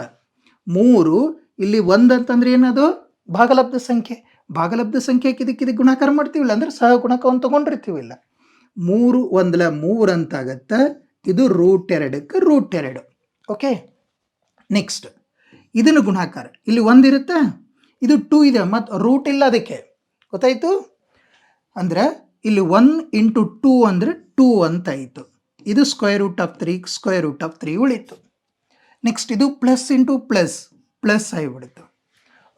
3. ಇಲ್ಲಿ 1 ಅಂತಂದ್ರೆ ಏನದು ಭಾಗಲಬ್ಧ ಸಂಖ್ಯೆ. ಭಾಗಲಬ್ಧ ಸಂಖ್ಯೆಗೆ ಇದಕ್ಕೆ ಗುಣಾಕಾರ ಮಾಡ್ತೀವಿಲ್ಲ, ಅಂದ್ರೆ ಸಹ ಗುಣಕವನ್ನು ತೊಗೊಂಡಿರ್ತೀವಿಲ್ಲ. 3 1 3 ಅಂತಾಗತ್ತೆ. ಇದು ರೂಟ್ 2ಕ್ಕೆ ರೂಟ್ 2. ಓಕೆ, ನೆಕ್ಸ್ಟ್ ಇದನ್ನು ಗುಣಾಕಾರ, ಇಲ್ಲಿ 1 ಇರುತ್ತೆ, ಇದು 2 ಇದೆ, ಮತ್ತು ರೂಟ್ ಇಲ್ಲ ಅದಕ್ಕೆ, ಗೊತ್ತಾಯ್ತು. ಅಂದ್ರೆ ಇಲ್ಲಿ 1 ಇಂಟು 2 ಅಂದರೆ 2 ಅಂತಾಯಿತು. ಇದು square root of 3 square root of 3 ಉಳಿತು. ನೆಕ್ಸ್ಟ್ ಇದು ಪ್ಲಸ್ ಇಂಟು ಪ್ಲಸ್ ಪ್ಲಸ್ ಆಗಿಬಿಡ್ತು.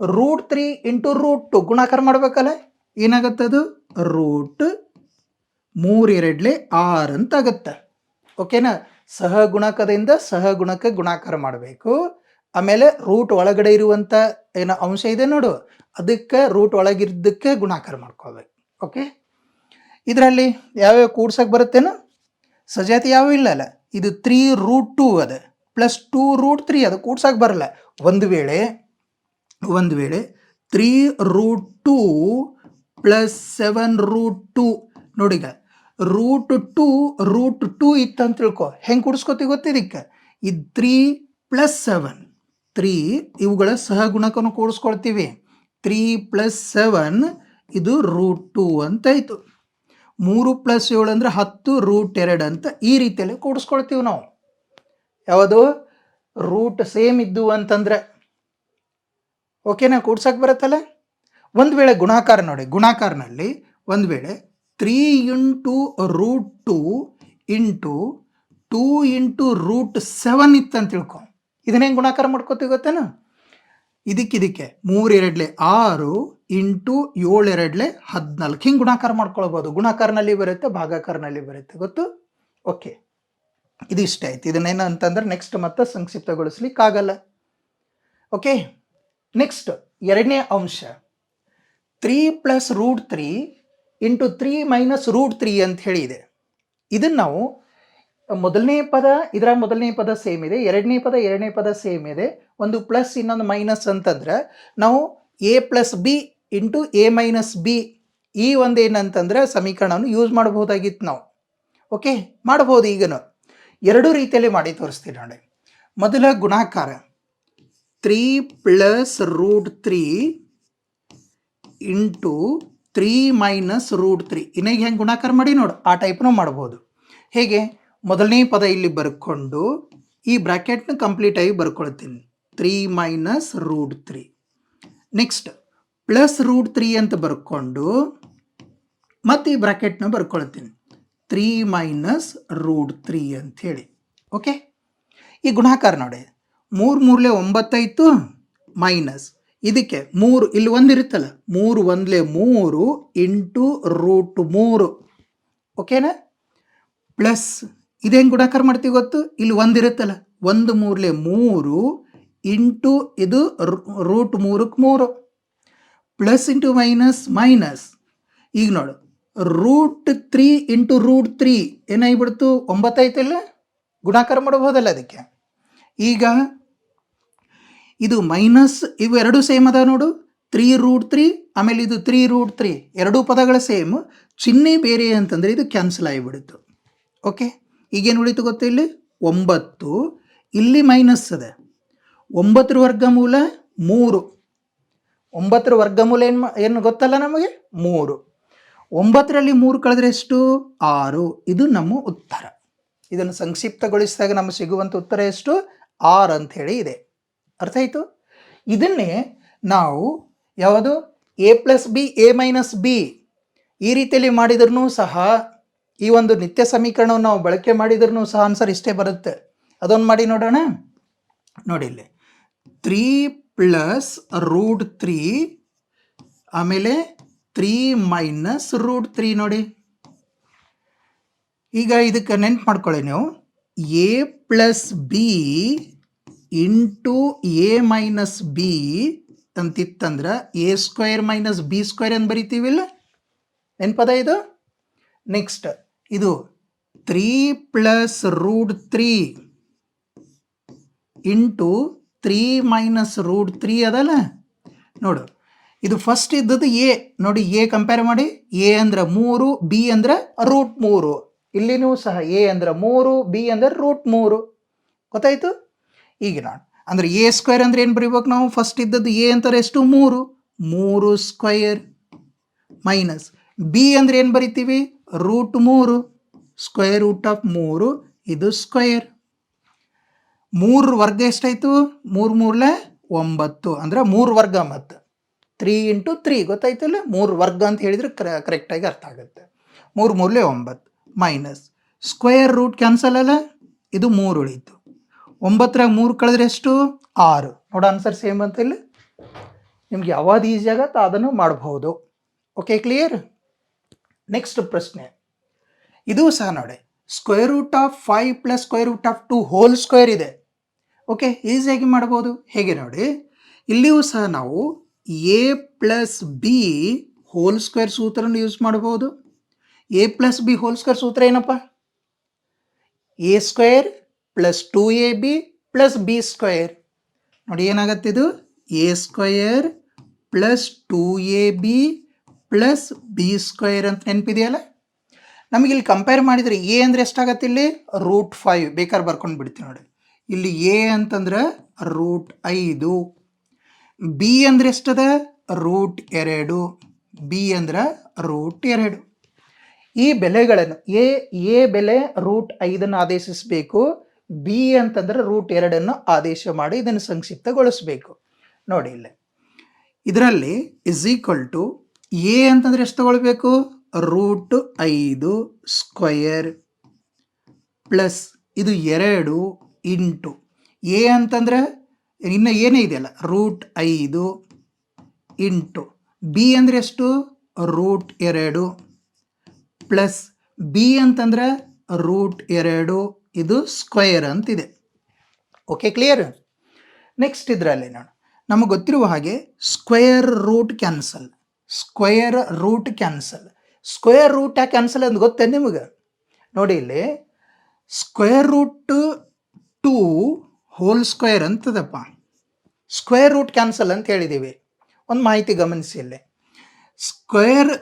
ರೂಟ್ 3 ಇಂಟು ರೂಟ್ 2 ಗುಣಾಕಾರ ಮಾಡಬೇಕಲ್ಲ, ಏನಾಗುತ್ತದು ರೂಟ್ 3 2 6 ಅಂತ ಆಗುತ್ತೆ. ಓಕೆನಾ? ಸಹಗುಣಕದಿಂದ ಸಹಗುಣಕ ಗುಣಾಕಾರ ಮಾಡಬೇಕು. ಆಮೇಲೆ ರೂಟ್ ಒಳಗಡೆ ಇರುವಂಥ ಏನೋ ಅಂಶ ಇದೆ ನೋಡು, ಅದಕ್ಕೆ ರೂಟ್ ಒಳಗಿದ್ದಕ್ಕೆ ಗುಣಾಕಾರ ಮಾಡ್ಕೋಬೇಕು. ಓಕೆ, ಇದರಲ್ಲಿ ಯಾವ್ಯಾವ ಕೂಡ್ಸಕ್ಕೆ ಬರುತ್ತೇನೋ ಸಜಾತಿ ಯಾವ ಇಲ್ಲ ಅಲ್ಲ. ಇದು 3 ರೂಟ್ 2 ಅದ ಪ್ಲಸ್ 2 ರೂಟ್ 3 ಅದು ಕೂಡ್ಸಕ್ಕೆ ಬರಲ್ಲ. ಒಂದು ವೇಳೆ 3 ರೂಟ್ 2 ಪ್ಲಸ್ 7 ರೂಟ್ 2 ನೋಡಿಗ ರೂಟ್ 2 ಇತ್ತು ಅಂತ ತಿಳ್ಕೊ. ಹೆಂಗೆ ಕೂಡಿಸ್ಕೋತೀವಿ ಗೊತ್ತಿದ್ದಕ್ಕೆ, ಇದು 3 ಪ್ಲಸ್ 7 3 ಇವುಗಳ ಸಹಗುಣಕವನ್ನು ಕೂಡಿಸ್ಕೊಳ್ತೀವಿ. 3 ಪ್ಲಸ್ 7 ಇದು ರೂಟ್ 2 ಅಂತಾಯಿತು. 3 ಪ್ಲಸ್ 7 ಅಂದರೆ 10 ರೂಟ್ 2 ಅಂತ ಈ ರೀತಿಯಲ್ಲಿ ಕೂಡಿಸ್ಕೊಳ್ತೀವಿ ನಾವು. ಯಾವುದು ರೂಟ್ ಸೇಮ್ ಇದ್ದು ಅಂತಂದರೆ ಓಕೆನಾ, ಕೂಡ್ಸಕ್ಕೆ ಬರುತ್ತಲ್ಲ. ಒಂದು ವೇಳೆ ಗುಣಾಕಾರ ನೋಡಿ, ಗುಣಾಕಾರನಲ್ಲಿ ಒಂದು ವೇಳೆ 3 into root 2 into 2 into root 7 ಇತ್ತು ಅಂತ ತಿಳ್ಕೊ. ಇದನ್ನ ಹೆಂಗೆ ಗುಣಾಕಾರ ಮಾಡ್ಕೋತೀವಿ ಗೊತ್ತೇನು? ಇದಕ್ಕೆ 3 2 6 ಇಂಟು 7 2 14 ಹಿಂಗೆ ಗುಣಾಕಾರ ಮಾಡ್ಕೊಳ್ಬೋದು. ಗುಣಾಕಾರನಲ್ಲಿ ಬರುತ್ತೆ, ಭಾಗಾಕಾರನಲ್ಲಿ ಬರುತ್ತೆ, ಗೊತ್ತು? ಓಕೆ, ಇದು ಇಷ್ಟ ಆಯ್ತು. ಇದನ್ನೇನು ಅಂತಂದ್ರೆ ನೆಕ್ಸ್ಟ್ ಮತ್ತೆ ಸಂಕ್ಷಿಪ್ತಗೊಳಿಸ್ಲಿಕ್ಕಾಗಲ್ಲ. ಓಕೆ, ನೆಕ್ಸ್ಟ್ ಎರಡನೇ ಅಂಶ 3 plus root 3 into 3 minus root 3 ಅಂತ ಹೇಳಿ ಇದೆ. ಇದನ್ನು ನಾವು ಮೊದಲನೇ ಪದ ಇದರ ಮೊದಲನೇ ಪದ ಸೇಮ್ ಇದೆ, ಎರಡನೇ ಪದ ಸೇಮ್ ಇದೆ, ಒಂದು ಪ್ಲಸ್ ಇನ್ನೊಂದು ಮೈನಸ್ ಅಂತಂದ್ರೆ ನಾವು A plus B into A minus B ಈ ಒಂದು ಏನಂತಂದ್ರೆ ಸಮೀಕರಣವನ್ನು ಯೂಸ್ ಮಾಡಬಹುದಾಗಿತ್ತು ನಾವು. ಓಕೆ, ಮಾಡಬಹುದು. ಈಗನು ಎರಡೂ ರೀತಿಯಲ್ಲಿ ಮಾಡಿ ತೋರಿಸ್ತೀನಿ ನೋಡಿ. ಮೊದಲ ಗುಣಾಕಾರ 3 plus root 3 into 3 minus root 3 ಇನ್ನೀಗ ಹೆಂಗೆ ಗುಣಾಕಾರ ಮಾಡಿ ನೋಡು, ಆ ಟೈಪ್ನೂ ಮಾಡ್ಬೋದು. ಹೇಗೆ? ಮೊದಲನೇ ಪದ ಇಲ್ಲಿ ಬರ್ಕೊಂಡು ಈ ಬ್ರ್ಯಾಕೆಟ್ನ ಕಂಪ್ಲೀಟಾಗಿ ಬರ್ಕೊಳ್ತೀನಿ. 3 minus root 3 next plus root 3 ಅಂತ ಬರ್ಕೊಂಡು ಮತ್ತು ಈ ಬ್ರ್ಯಾಕೆಟ್ನ ಬರ್ಕೊಳ್ತೀನಿ 3 ಮೈನಸ್ ರೂಟ್ 3 ಅಂಥೇಳಿ. ಓಕೆ, ಈ ಗುಣಾಕಾರ ನೋಡಿ, 3 3 9 ಆಯಿತು ಮೈನಸ್ ಇದಕ್ಕೆ 3 ಇಲ್ಲಿ ಒಂದಿರುತ್ತಲ್ಲ, 3 1 3 ಇಂಟು ರೂಟ್ 3. ಓಕೆನಾ? ಪ್ಲಸ್ ಇದು ಹೆಂಗೆ ಗುಣಾಕಾರ ಮಾಡ್ತೀವಿ ಗೊತ್ತು? ಇಲ್ಲಿ ಒಂದಿರುತ್ತಲ್ಲ, 1 3 3 ಇಂಟು ಇದು ರೂಟ್ 3ಕ್ಕೆ 3 ಪ್ಲಸ್ ಇಂಟು ಮೈನಸ್ ಮೈನಸ್. ಈಗ ನೋಡು, ರೂಟ್ 3 ಇಂಟು ರೂಟ್ 3 ಏನಾಗಿಬಿಡ್ತು? 9 ಆಯ್ತಲ್ಲ, ಗುಣಾಕಾರ ಮಾಡಬಹುದಲ್ಲ ಅದಕ್ಕೆ. ಈಗ ಇದು ಮೈನಸ್ ಇವು ಎರಡು ಸೇಮ್ ಅದ ನೋಡು, 3 ರೂಟ್ 3 ಆಮೇಲೆ ಇದು 3 ರೂಟ್ 3 ಎರಡೂ ಪದಗಳ ಸೇಮ್, ಚಿಹ್ನೆ ಬೇರೆ ಅಂತಂದರೆ ಇದು ಕ್ಯಾನ್ಸಲ್ ಆಗಿಬಿಡ್ತು. ಓಕೆ, ಈಗೇನು ಉಳಿತು ಗೊತ್ತು? ಇಲ್ಲಿ 9, ಇಲ್ಲಿ ಮೈನಸ್ ಅದ. 9ರ ವರ್ಗಮೂಲ 3, 9ರ ವರ್ಗಮೂಲ ಏನು ಗೊತ್ತಲ್ಲ ನಮಗೆ? 3. 9ರಲ್ಲಿ 3 ಕಳೆದ್ರೆ ಎಷ್ಟು? 6. ಇದು ನಮ್ಮ ಉತ್ತರ. ಇದನ್ನು ಸಂಕ್ಷಿಪ್ತಗೊಳಿಸಿದಾಗ ನಮಗೆ ಸಿಗುವಂಥ ಉತ್ತರ ಎಷ್ಟು? 6 ಅಂಥೇಳಿ ಇದೆ. ಅರ್ಥ ಆಯಿತು? ಇದನ್ನೇ ನಾವು ಯಾವುದು A plus B A minus B ಈ ರೀತಿಯಲ್ಲಿ ಮಾಡಿದ್ರೂ ಸಹ, ಈ ಒಂದು ನಿತ್ಯ ಸಮೀಕರಣವನ್ನು ನಾವು ಬಳಕೆ ಮಾಡಿದ್ರೂ ಸಹ ಆನ್ಸರ್ ಇಷ್ಟೇ ಬರುತ್ತೆ. ಅದೊಂದು ಮಾಡಿ ನೋಡೋಣ. ನೋಡಿ ಇಲ್ಲಿ 3 ಪ್ಲಸ್ ರೂಟ್ 3 ಆಮೇಲೆ 3 ಮೈನಸ್ ರೂಟ್ 3 ನೋಡಿ. ಈಗ ಇದಕ್ಕೆ ನೆನ್ಪು ಮಾಡ್ಕೊಳ್ಳಿ ನೀವು, A plus B into A minus B ಅಂತಿತ್ತಂದ್ರೆ A square minus B square ಅಂತ ಬರಿತೀವಿಲ್ಲ, ನೆನ್ಪದ ಇದು. ನೆಕ್ಸ್ಟ್ ಇದು 3 plus root 3 into 3 minus root 3 ಅದಲ್ಲ ನೋಡು. ಇದು ಫಸ್ಟ್ ಇದ್ದದ್ದು ಎ ನೋಡಿ, ಎ ಕಂಪೇರ್ ಮಾಡಿ. ಎ ಅಂದ್ರೆ 3, ಬಿ ಅಂದ್ರೆ ರೂಟ್ 3. ಇಲ್ಲಿನೂ ಸಹ ಎ ಅಂದ್ರೆ 3, ಬಿ ಅಂದ್ರೆ ರೂಟ್ 3. ಗೊತ್ತಾಯ್ತು? ಈಗ ನೋಡಿ, ಅಂದರೆ ಎ ಸ್ಕ್ವೇರ್ ಅಂದ್ರೆ ಏನು ಬರೀಬೇಕು ನಾವು? ಫಸ್ಟ್ ಇದ್ದದ್ದು ಎ ಅಂತಾರೆ ಎಷ್ಟು? 3 ಸ್ಕ್ವಯರ್ ಮೈನಸ್ ಬಿ ಅಂದ್ರೆ ಏನು ಬರಿತೀವಿ? ರೂಟ್ 3 ಸ್ಕ್ವೇರ್ ರೂಟ್ ಆಫ್ 3 ಇದು ಸ್ಕ್ವಯರ್. 3 ವರ್ಗ ಎಷ್ಟಾಯಿತು? 3 3 9 ಅಂದರೆ 3 ವರ್ಗ. ಮತ್ತು 3 ಇಂಟು 3 ಗೊತ್ತಾಯ್ತಲ್ಲ, 3 ವರ್ಗ ಅಂತ ಹೇಳಿದರೆ ಕರೆಕ್ಟಾಗಿ ಅರ್ಥ ಆಗುತ್ತೆ. 3 3 9 ಮೈನಸ್ ಸ್ಕ್ವೇರ್ ರೂಟ್ ಕ್ಯಾನ್ಸಲ್ ಅಲ್ಲ, ಇದು 3 ಉಳೀತು. 9ರಾಗ 3 ಕಳೆದ್ರೆ ಎಷ್ಟು? 6. ನೋಡ ಆನ್ಸರ್ ಸೇಮ್ ಅಂತ ಇಲ್ಲ. ನಿಮ್ಗೆ ಯಾವ್ದು ಈಸಿ ಆಗತ್ತೆ ಅದನ್ನು ಮಾಡಬಹುದು. Okay, clear? ನೆಕ್ಸ್ಟ್ ಪ್ರಶ್ನೆ, ಇದು ಸಹ ನೋಡಿ, square root of 5 plus square root of 2 whole square ಇದೆ. ಓಕೆ, ಈಸಿಯಾಗಿ ಮಾಡ್ಬೋದು. ಹೇಗೆ ನೋಡಿ, ಇಲ್ಲಿಯೂ ಸಹ ನಾವು A plus B whole square ಸೂತ್ರನ ಯೂಸ್ ಮಾಡಬಹುದು. A plus B whole square ಸೂತ್ರ ಏನಪ್ಪ? A square plus 2ab plus B square. ನೋಡಿ ಏನಾಗತ್ತಿದು? A square plus 2ab plus B square ಅಂತ ನೆನಪಿದೆಯಲ್ಲ. ನಮಗೆ ಇಲ್ಲಿ ಕಂಪೇರ್ ಮಾಡಿದರೆ ಎ ಅಂದರೆ ಎಷ್ಟಾಗತ್ತೆ? ಇಲ್ಲಿ √5. ಬೇಕಾದ್ರೆ ಬರ್ಕೊಂಡು ಬಿಡ್ತೀವಿ ನೋಡಿ. ಇಲ್ಲಿ ಎ ಅಂತಂದ್ರೆ √5, ಬಿ ಅಂದ್ರೆ ಎಷ್ಟದ? √2, ಬಿ ಅಂದ್ರೆ √2. ಈ ಬೆಲೆಗಳನ್ನು ಎ ಬೆಲೆ √5 ಆದೇಶಿಸಬೇಕು, ಬಿ ಅಂತಂದ್ರೆ √2 ಆದೇಶ ಮಾಡಿ ಇದನ್ನು ಸಂಕ್ಷಿಪ್ತಗೊಳಿಸಬೇಕು. ನೋಡಿ ಇಲ್ಲಿ ಇದರಲ್ಲಿ ಇಸ್ ಈಕ್ವಲ್ ಟು ಎ ಅಂತಂದ್ರೆ ಎಷ್ಟು ತಗೊಳ್ಬೇಕು? √5 ಸ್ಕ್ವಯರ್ ಪ್ಲಸ್ ಇದು 2 ಇಂಟು ಎ ಅಂತಂದ್ರೆ ಇನ್ನು ಏನೇ ಇದೆಯಲ್ಲ √5 ಇಂಟು ಬಿ ಅಂದರೆ ಎಷ್ಟು? √2 ಪ್ಲಸ್ ಬಿ ಅಂತಂದ್ರೆ √2, ಇದು ಸ್ಕ್ವಯರ್ ಅಂತಿದೆ. Okay, clear? ನೆಕ್ಸ್ಟ್ ಇದರಲ್ಲಿ ನಮಗೆ ಗೊತ್ತಿರುವ ಹಾಗೆ square root cancel. Square root cancel ಯಾಕೆ ಕ್ಯಾನ್ಸಲ್ ಅಂತ ಗೊತ್ತೇ ನಿಮಗೆ? ನೋಡಿ ಇಲ್ಲಿ ಸ್ಕ್ವೇರ್ ರೂಟ್ 2 ಹೋಲ್ ಸ್ಕ್ವೇರ್ ಅಂತದಪ್ಪ. ಸ್ಕ್ವೇರ್ ರೂಟ್ ಕ್ಯಾನ್ಸಲ್ ಅಂತ ಹೇಳಿದ್ದೀವಿ. ಒಂದು ಮಾಹಿತಿ ಗಮನಿಸಿ ಇಲ್ಲಿ. ಸ್ಕ್ವೇರ್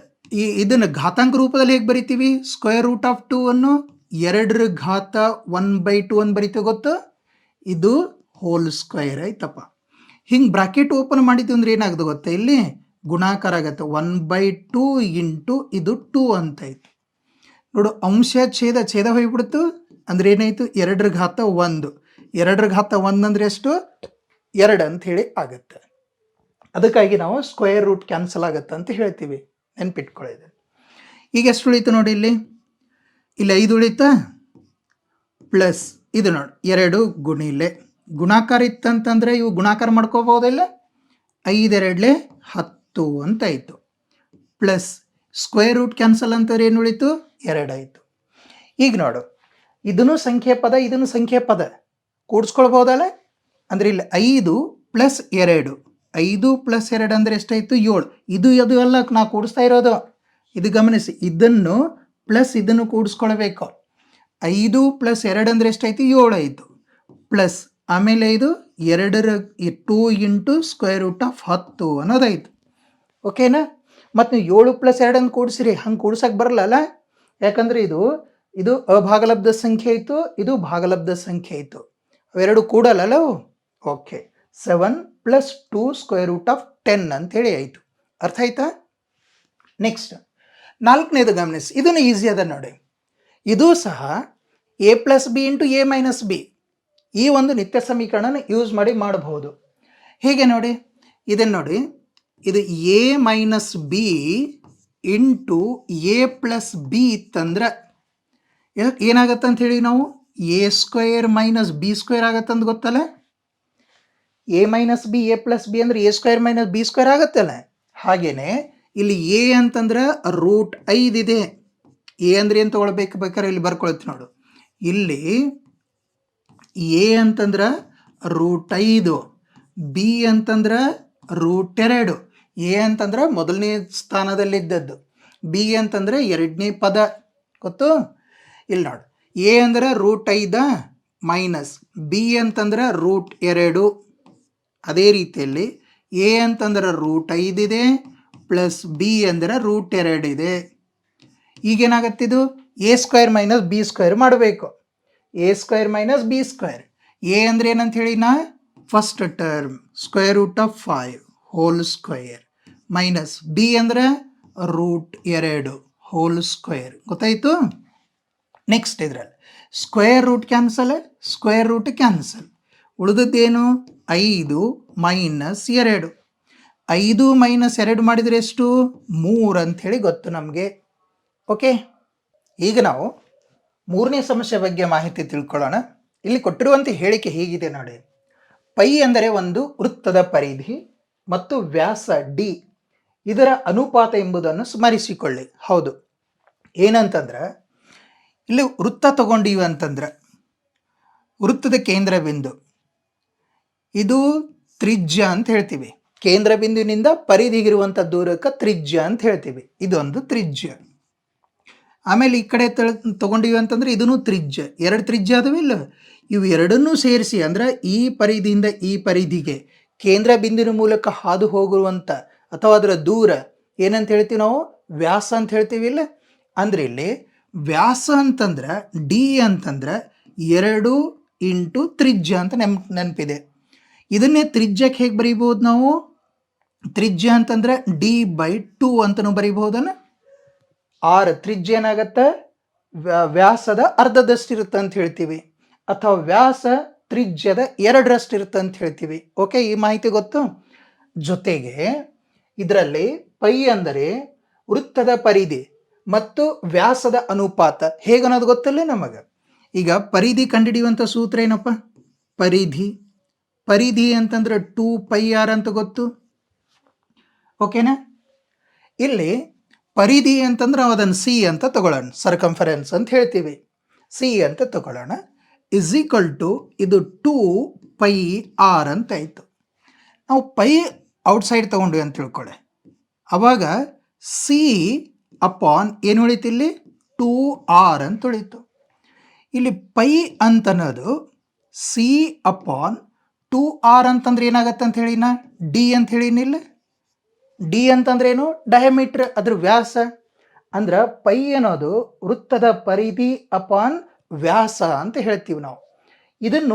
ಇದನ್ನು ಘಾತಾಂಕ ರೂಪದಲ್ಲಿ ಹೇಗೆ ಬರಿತೀವಿ? ಸ್ಕ್ವೇರ್ ರೂಟ್ ಆಫ್ 2 ಅನ್ನು 2 ಘಾತ 1/2 ಅಂತ ಬರಿತೀವಿ, ಗೊತ್ತು? ಇದು ಹೋಲ್ ಸ್ಕ್ವೇರ್ ಆಯ್ತಪ್ಪ. ಹಿಂಗೆ ಬ್ರಾಕೆಟ್ ಓಪನ್ ಮಾಡಿದ್ವಿ ಅಂದ್ರೆ ಏನಾಗುತ್ತೆ ಗೊತ್ತಾ? ಇಲ್ಲಿ ಗುಣಾಕಾರ ಆಗತ್ತೆ. 1/2 ಇಂಟು ಇದು 2 ಅಂತ ಆಯ್ತು. ನೋಡು, ಅಂಶ ಛೇದ ಹೋಗ್ಬಿಡ್ತು ಅಂದ್ರೆ ಏನಾಯ್ತು? 2 ಘಾತ 1. 2 ಘಾತ 1 ಅಂದ್ರೆ ಎಷ್ಟು? 2 ಅಂತ ಹೇಳಿ ಆಗತ್ತೆ. ಅದಕ್ಕಾಗಿ ನಾವು ಸ್ಕ್ವೇರ್ ರೂಟ್ ಕ್ಯಾನ್ಸಲ್ ಆಗತ್ತೆ ಅಂತ ಹೇಳ್ತೀವಿ, ನೆನ್ಪಿಟ್ಕೊಳ್ಳಿದೆ. ಈಗ ಎಷ್ಟು ಉಳೀತು ನೋಡಿ, ಇಲ್ಲಿ 5 ಉಳೀತಾ, ಪ್ಲಸ್ ಇದು ನೋಡಿ 2 ಗುಣಿಲೆ ಗುಣಾಕಾರ ಇತ್ತಂತಂದ್ರೆ ಇವು ಗುಣಾಕಾರ ಮಾಡ್ಕೋಬಹುದಿಲ್ಲ. 5 2 10 ಅಂತ ಆಯಿತು. ಪ್ಲಸ್ ಸ್ಕ್ವೇರ್ ರೂಟ್ ಕ್ಯಾನ್ಸಲ್ ಅಂತಂದ್ರೆ ಏನು ಉಳೀತು? 2 ಆಯಿತು. ಈಗ ನೋಡು, ಇದನ್ನು ಸಂಖ್ಯೆ ಪದ, ಇದನ್ನು ಸಂಖ್ಯೆ ಪದ ಕೂಡಿಸ್ಕೊಳ್ಬಹುದಲ್ಲ. ಅಂದರೆ ಇಲ್ಲಿ 5 ಪ್ಲಸ್ 2, 5 ಪ್ಲಸ್ 2 ಅಂದರೆ ಎಷ್ಟಾಯಿತು? 7. ಇದು ಎಲ್ಲ ನಾ ಕೂಡಿಸ್ತಾ ಇರೋದು, ಇದು ಗಮನಿಸಿ. ಇದನ್ನು ಪ್ಲಸ್ ಇದನ್ನು ಕೂಡಿಸ್ಕೊಳ್ಬೇಕು. 5 ಪ್ಲಸ್ 2 ಅಂದರೆ ಎಷ್ಟಾಯಿತು? 7 ಆಯಿತು. ಪ್ಲಸ್ ಆಮೇಲೆ ಇದು 2 ಇಂಟು ಸ್ಕ್ವೇರ್ ರೂಟ್ ಆಫ್ 10 ಅನ್ನೋದಾಯಿತು. ಓಕೆನಾ? ಮತ್ತು ನೀವು 7 ಪ್ಲಸ್ 2 ಅಂತ ಕೂಡಿಸಿರಿ, ಹಂಗೆ ಕೂಡ್ಸಕ್ಕೆ ಬರಲ್ಲ. ಯಾಕಂದರೆ ಇದು ಅಭಾಗಲಬ್ಧ ಸಂಖ್ಯೆ ಇತ್ತು, ಇದು ಭಾಗಲಬ್ಧ ಸಂಖ್ಯೆ ಇತ್ತು, ಅವೆರಡು ಕೂಡಲ್ಲ. Okay, 7 plus 2 square root of 10 ಅಂತೇಳಿ ಆಯಿತು. ಅರ್ಥ ಆಯ್ತಾ? ನೆಕ್ಸ್ಟ್ 4ನೇದು ಗಮನಿಸಿ, ಇದನ್ನು ಈಸಿ ಅದ ನೋಡಿ. ಇದು ಸಹ A plus B into A minus B, ಈ ಒಂದು ನಿತ್ಯ ಸಮೀಕರಣನ ಯೂಸ್ ಮಾಡಿ ಮಾಡಬಹುದು. ಹೀಗೆ ನೋಡಿ, ಇದನ್ನು ನೋಡಿ, ಇದು A minus B into A plus B ಇತ್ತಂದ್ರೆ ಏನಾಗತ್ತೆ ಅಂತ ಹೇಳಿ ನಾವು A square minus B square ಆಗತ್ತಂತ ಗೊತ್ತಲ್ಲ. A minus B A plus B ಅಂದರೆ A square minus B square ಆಗತ್ತಲ್ಲ. ಹಾಗೇನೆ ಇಲ್ಲಿ ಎ ಅಂತಂದ್ರೆ √5 ಇದೆ. ಎ ಅಂದ್ರೆ ಏನು ತಗೊಳ್ಬೇಕು? ಬೇಕಾದ್ರೆ ಇಲ್ಲಿ ಬರ್ಕೊಳ್ತೀವಿ ನೋಡು. ಇಲ್ಲಿ ಎ ಅಂತಂದ್ರೆ √5, ಬಿ ಅಂತಂದ್ರೆ √2. ಎ ಅಂತಂದ್ರೆ ಮೊದಲನೇ ಸ್ಥಾನದಲ್ಲಿದ್ದದ್ದು, ಬಿ ಅಂತಂದ್ರೆ 2ನೇ ಪದ, ಗೊತ್ತು? ಇಲ್ಲಿ ನೋಡಿ, ಎ ಅಂದ್ರೆ √5 ಮೈನಸ್ ಬಿ ಅಂತಂದ್ರೆ √2. ಅದೇ ರೀತಿಯಲ್ಲಿ ಎ ಅಂತಂದ್ರೆ √5 ಇದೆ ಪ್ಲಸ್ ಬಿ ಅಂದರೆ √2 ಇದೆ. ಈಗೇನಾಗತ್ತಿದು? A square minus B square ಮಾಡಬೇಕು. A square minus B square. A ಅಂದರೆ ಏನಂತ ಹೇಳಿ first term square root of 5 whole square minus B ಅಂದರೆ √2 ಹೋಲ್ ಸ್ಕ್ವೇರ್. ಗೊತ್ತಾಯಿತು? ನೆಕ್ಸ್ಟ್ ಇದರಲ್ಲಿ square root cancel, square root cancel. ಉಳಿದದ್ದೇನು? 5 ಮೈನಸ್ 2. 5 ಮೈನಸ್ 2 ಮಾಡಿದರೆ ಎಷ್ಟು? 3 ಅಂಥೇಳಿ ಗೊತ್ತು ನಮಗೆ. ಓಕೆ, ಈಗ ನಾವು ಮೂರನೇ ಸಮಸ್ಯೆ ಬಗ್ಗೆ ಮಾಹಿತಿ ತಿಳ್ಕೊಳ್ಳೋಣ. ಇಲ್ಲಿ ಕೊಟ್ಟಿರುವಂತೆ ಹೇಳಿಕೆ ಹೀಗಿದೆ ನೋಡಿ. ಪೈ ಅಂದರೆ ಒಂದು ವೃತ್ತದ ಪರಿಧಿ ಮತ್ತು ವ್ಯಾಸ ಡಿ ಇದರ ಅನುಪಾತ ಎಂಬುದನ್ನು ಸ್ಮರಿಸಿಕೊಳ್ಳಿ. ಹೌದು, ಏನಂತಂದ್ರೆ ಇಲ್ಲಿ ವೃತ್ತ ತಗೊಂಡಿವಿ ಅಂತಂದ್ರೆ ವೃತ್ತದ ಕೇಂದ್ರ ಬಿಂದು ಇದು ತ್ರಿಜ್ಯ ಅಂತ ಹೇಳ್ತೀವಿ. ಕೇಂದ್ರ ಬಿಂದುವಿನಿಂದ ಪರಿಧಿಗಿರುವಂಥ ದೂರಕ್ಕೆ ತ್ರಿಜ್ಯ ಅಂತ ಹೇಳ್ತೀವಿ. ಇದೊಂದು ತ್ರಿಜ್ಯ. ಆಮೇಲೆ ಈ ಕಡೆ ತಗೊಂಡಿವಿ ಅಂತಂದ್ರೆ ಇದನ್ನು ತ್ರಿಜ್ಯ. ಎರಡು ತ್ರಿಜ್ಯ ಅದಾವೆ ಇಲ್ಲ, ಇವು ಎರಡನ್ನೂ ಸೇರಿಸಿ ಅಂದ್ರೆ ಈ ಪರಿಧಿಯಿಂದ ಈ ಪರಿಧಿಗೆ ಕೇಂದ್ರ ಬಿಂದುವಿನ ಮೂಲಕ ಹಾದು ಹೋಗುವಂಥ ಅಥವಾ ಅದರ ದೂರ ಏನಂತ ಹೇಳ್ತೀವಿ ನಾವು? ವ್ಯಾಸ ಅಂತ ಹೇಳ್ತೀವಿ ಇಲ್ಲ. ಅಂದ್ರೆ ಇಲ್ಲಿ ವ್ಯಾಸ ಅಂತಂದ್ರೆ ಡಿ ಅಂತಂದ್ರೆ 2 ಇಂಟು ತ್ರಿಜ್ಯ ಅಂತ ನೆನಪಿದೆ. ಇದನ್ನೇ ತ್ರಿಜ್ಯಕ್ಕೆ ಹೇಗೆ ಬರೀಬಹುದು ನಾವು? ತ್ರಿಜ್ಯ ಅಂತಂದ್ರೆ D/2 ಅಂತಲೂ ಬರೀಬಹುದನ್ನ. ಆರ್ ತ್ರಿಜ್ಯ ಏನಾಗತ್ತೆ? ವ್ಯಾಸದ ಅರ್ಧದಷ್ಟಿರುತ್ತೆ ಅಂತ ಹೇಳ್ತೀವಿ, ಅಥವಾ ವ್ಯಾಸ ತ್ರಿಜ್ಯದ 2ರಷ್ಟು ಇರುತ್ತೆ ಅಂತ ಹೇಳ್ತೀವಿ. ಓಕೆ, ಈ ಮಾಹಿತಿ ಗೊತ್ತು. ಜೊತೆಗೆ ಇದರಲ್ಲಿ ಪೈ ಅಂದರೆ ವೃತ್ತದ ಪರಿಧಿ ಮತ್ತು ವ್ಯಾಸದ ಅನುಪಾತ ಹೇಗನ್ನೋದು ಗೊತ್ತಲ್ಲ ನಮಗೆ. ಈಗ ಪರಿಧಿ ಕಂಡುಹಿಡಿಯುವಂಥ ಸೂತ್ರ ಏನಪ್ಪ? ಪರಿಧಿ ಅಂತಂದ್ರೆ 2πr ಅಂತ ಗೊತ್ತು. ಓಕೆನಾ? ಇಲ್ಲಿ ಪರಿಧಿ ಅಂತಂದ್ರೆ ಅದನ್ನು ಸಿ ಅಂತ ತಗೊಳ್ಳೋಣ, ಸರ್ಕಂಫರೆನ್ಸ್ ಅಂತ ಹೇಳ್ತೀವಿ. ಸಿ ಅಂತ ತಗೊಳ್ಳೋಣ. = ಇದು 2πr ಅಂತ ಆಯಿತು. ನಾವು ಪೈ ಔಟ್ಸೈಡ್ ತಗೊಂಡ್ವಿ ಅಂತ ತಿಳ್ಕೊಳ್ಳಿ. ಅವಾಗ ಸಿ ಅಪಾನ್ ಏನು ಉಳಿತು? ಇಲ್ಲಿ 2r ಅಂತ ಉಳಿತು. ಇಲ್ಲಿ ಪೈ ಅಂತನ್ನೋದು ಸಿ ಅಪಾನ್ 2r ಅಂತಂದ್ರೆ ಏನಾಗತ್ತೆ ಅಂತ ಹೇಳಿನ? ಡಿ ಅಂತ ಹೇಳಿನಿಲ್ಲ. ಡಿ ಅಂತಂದ್ರೆ ಏನು? ಡಯಾಮೀಟರ್, ಅದ್ರ ವ್ಯಾಸ. ಅಂದ್ರೆ ಪೈ ಅನ್ನೋದು ವೃತ್ತದ ಪರಿಧಿ ಅಪಾನ್ ವ್ಯಾಸ ಅಂತ ಹೇಳ್ತೀವಿ ನಾವು. ಇದನ್ನು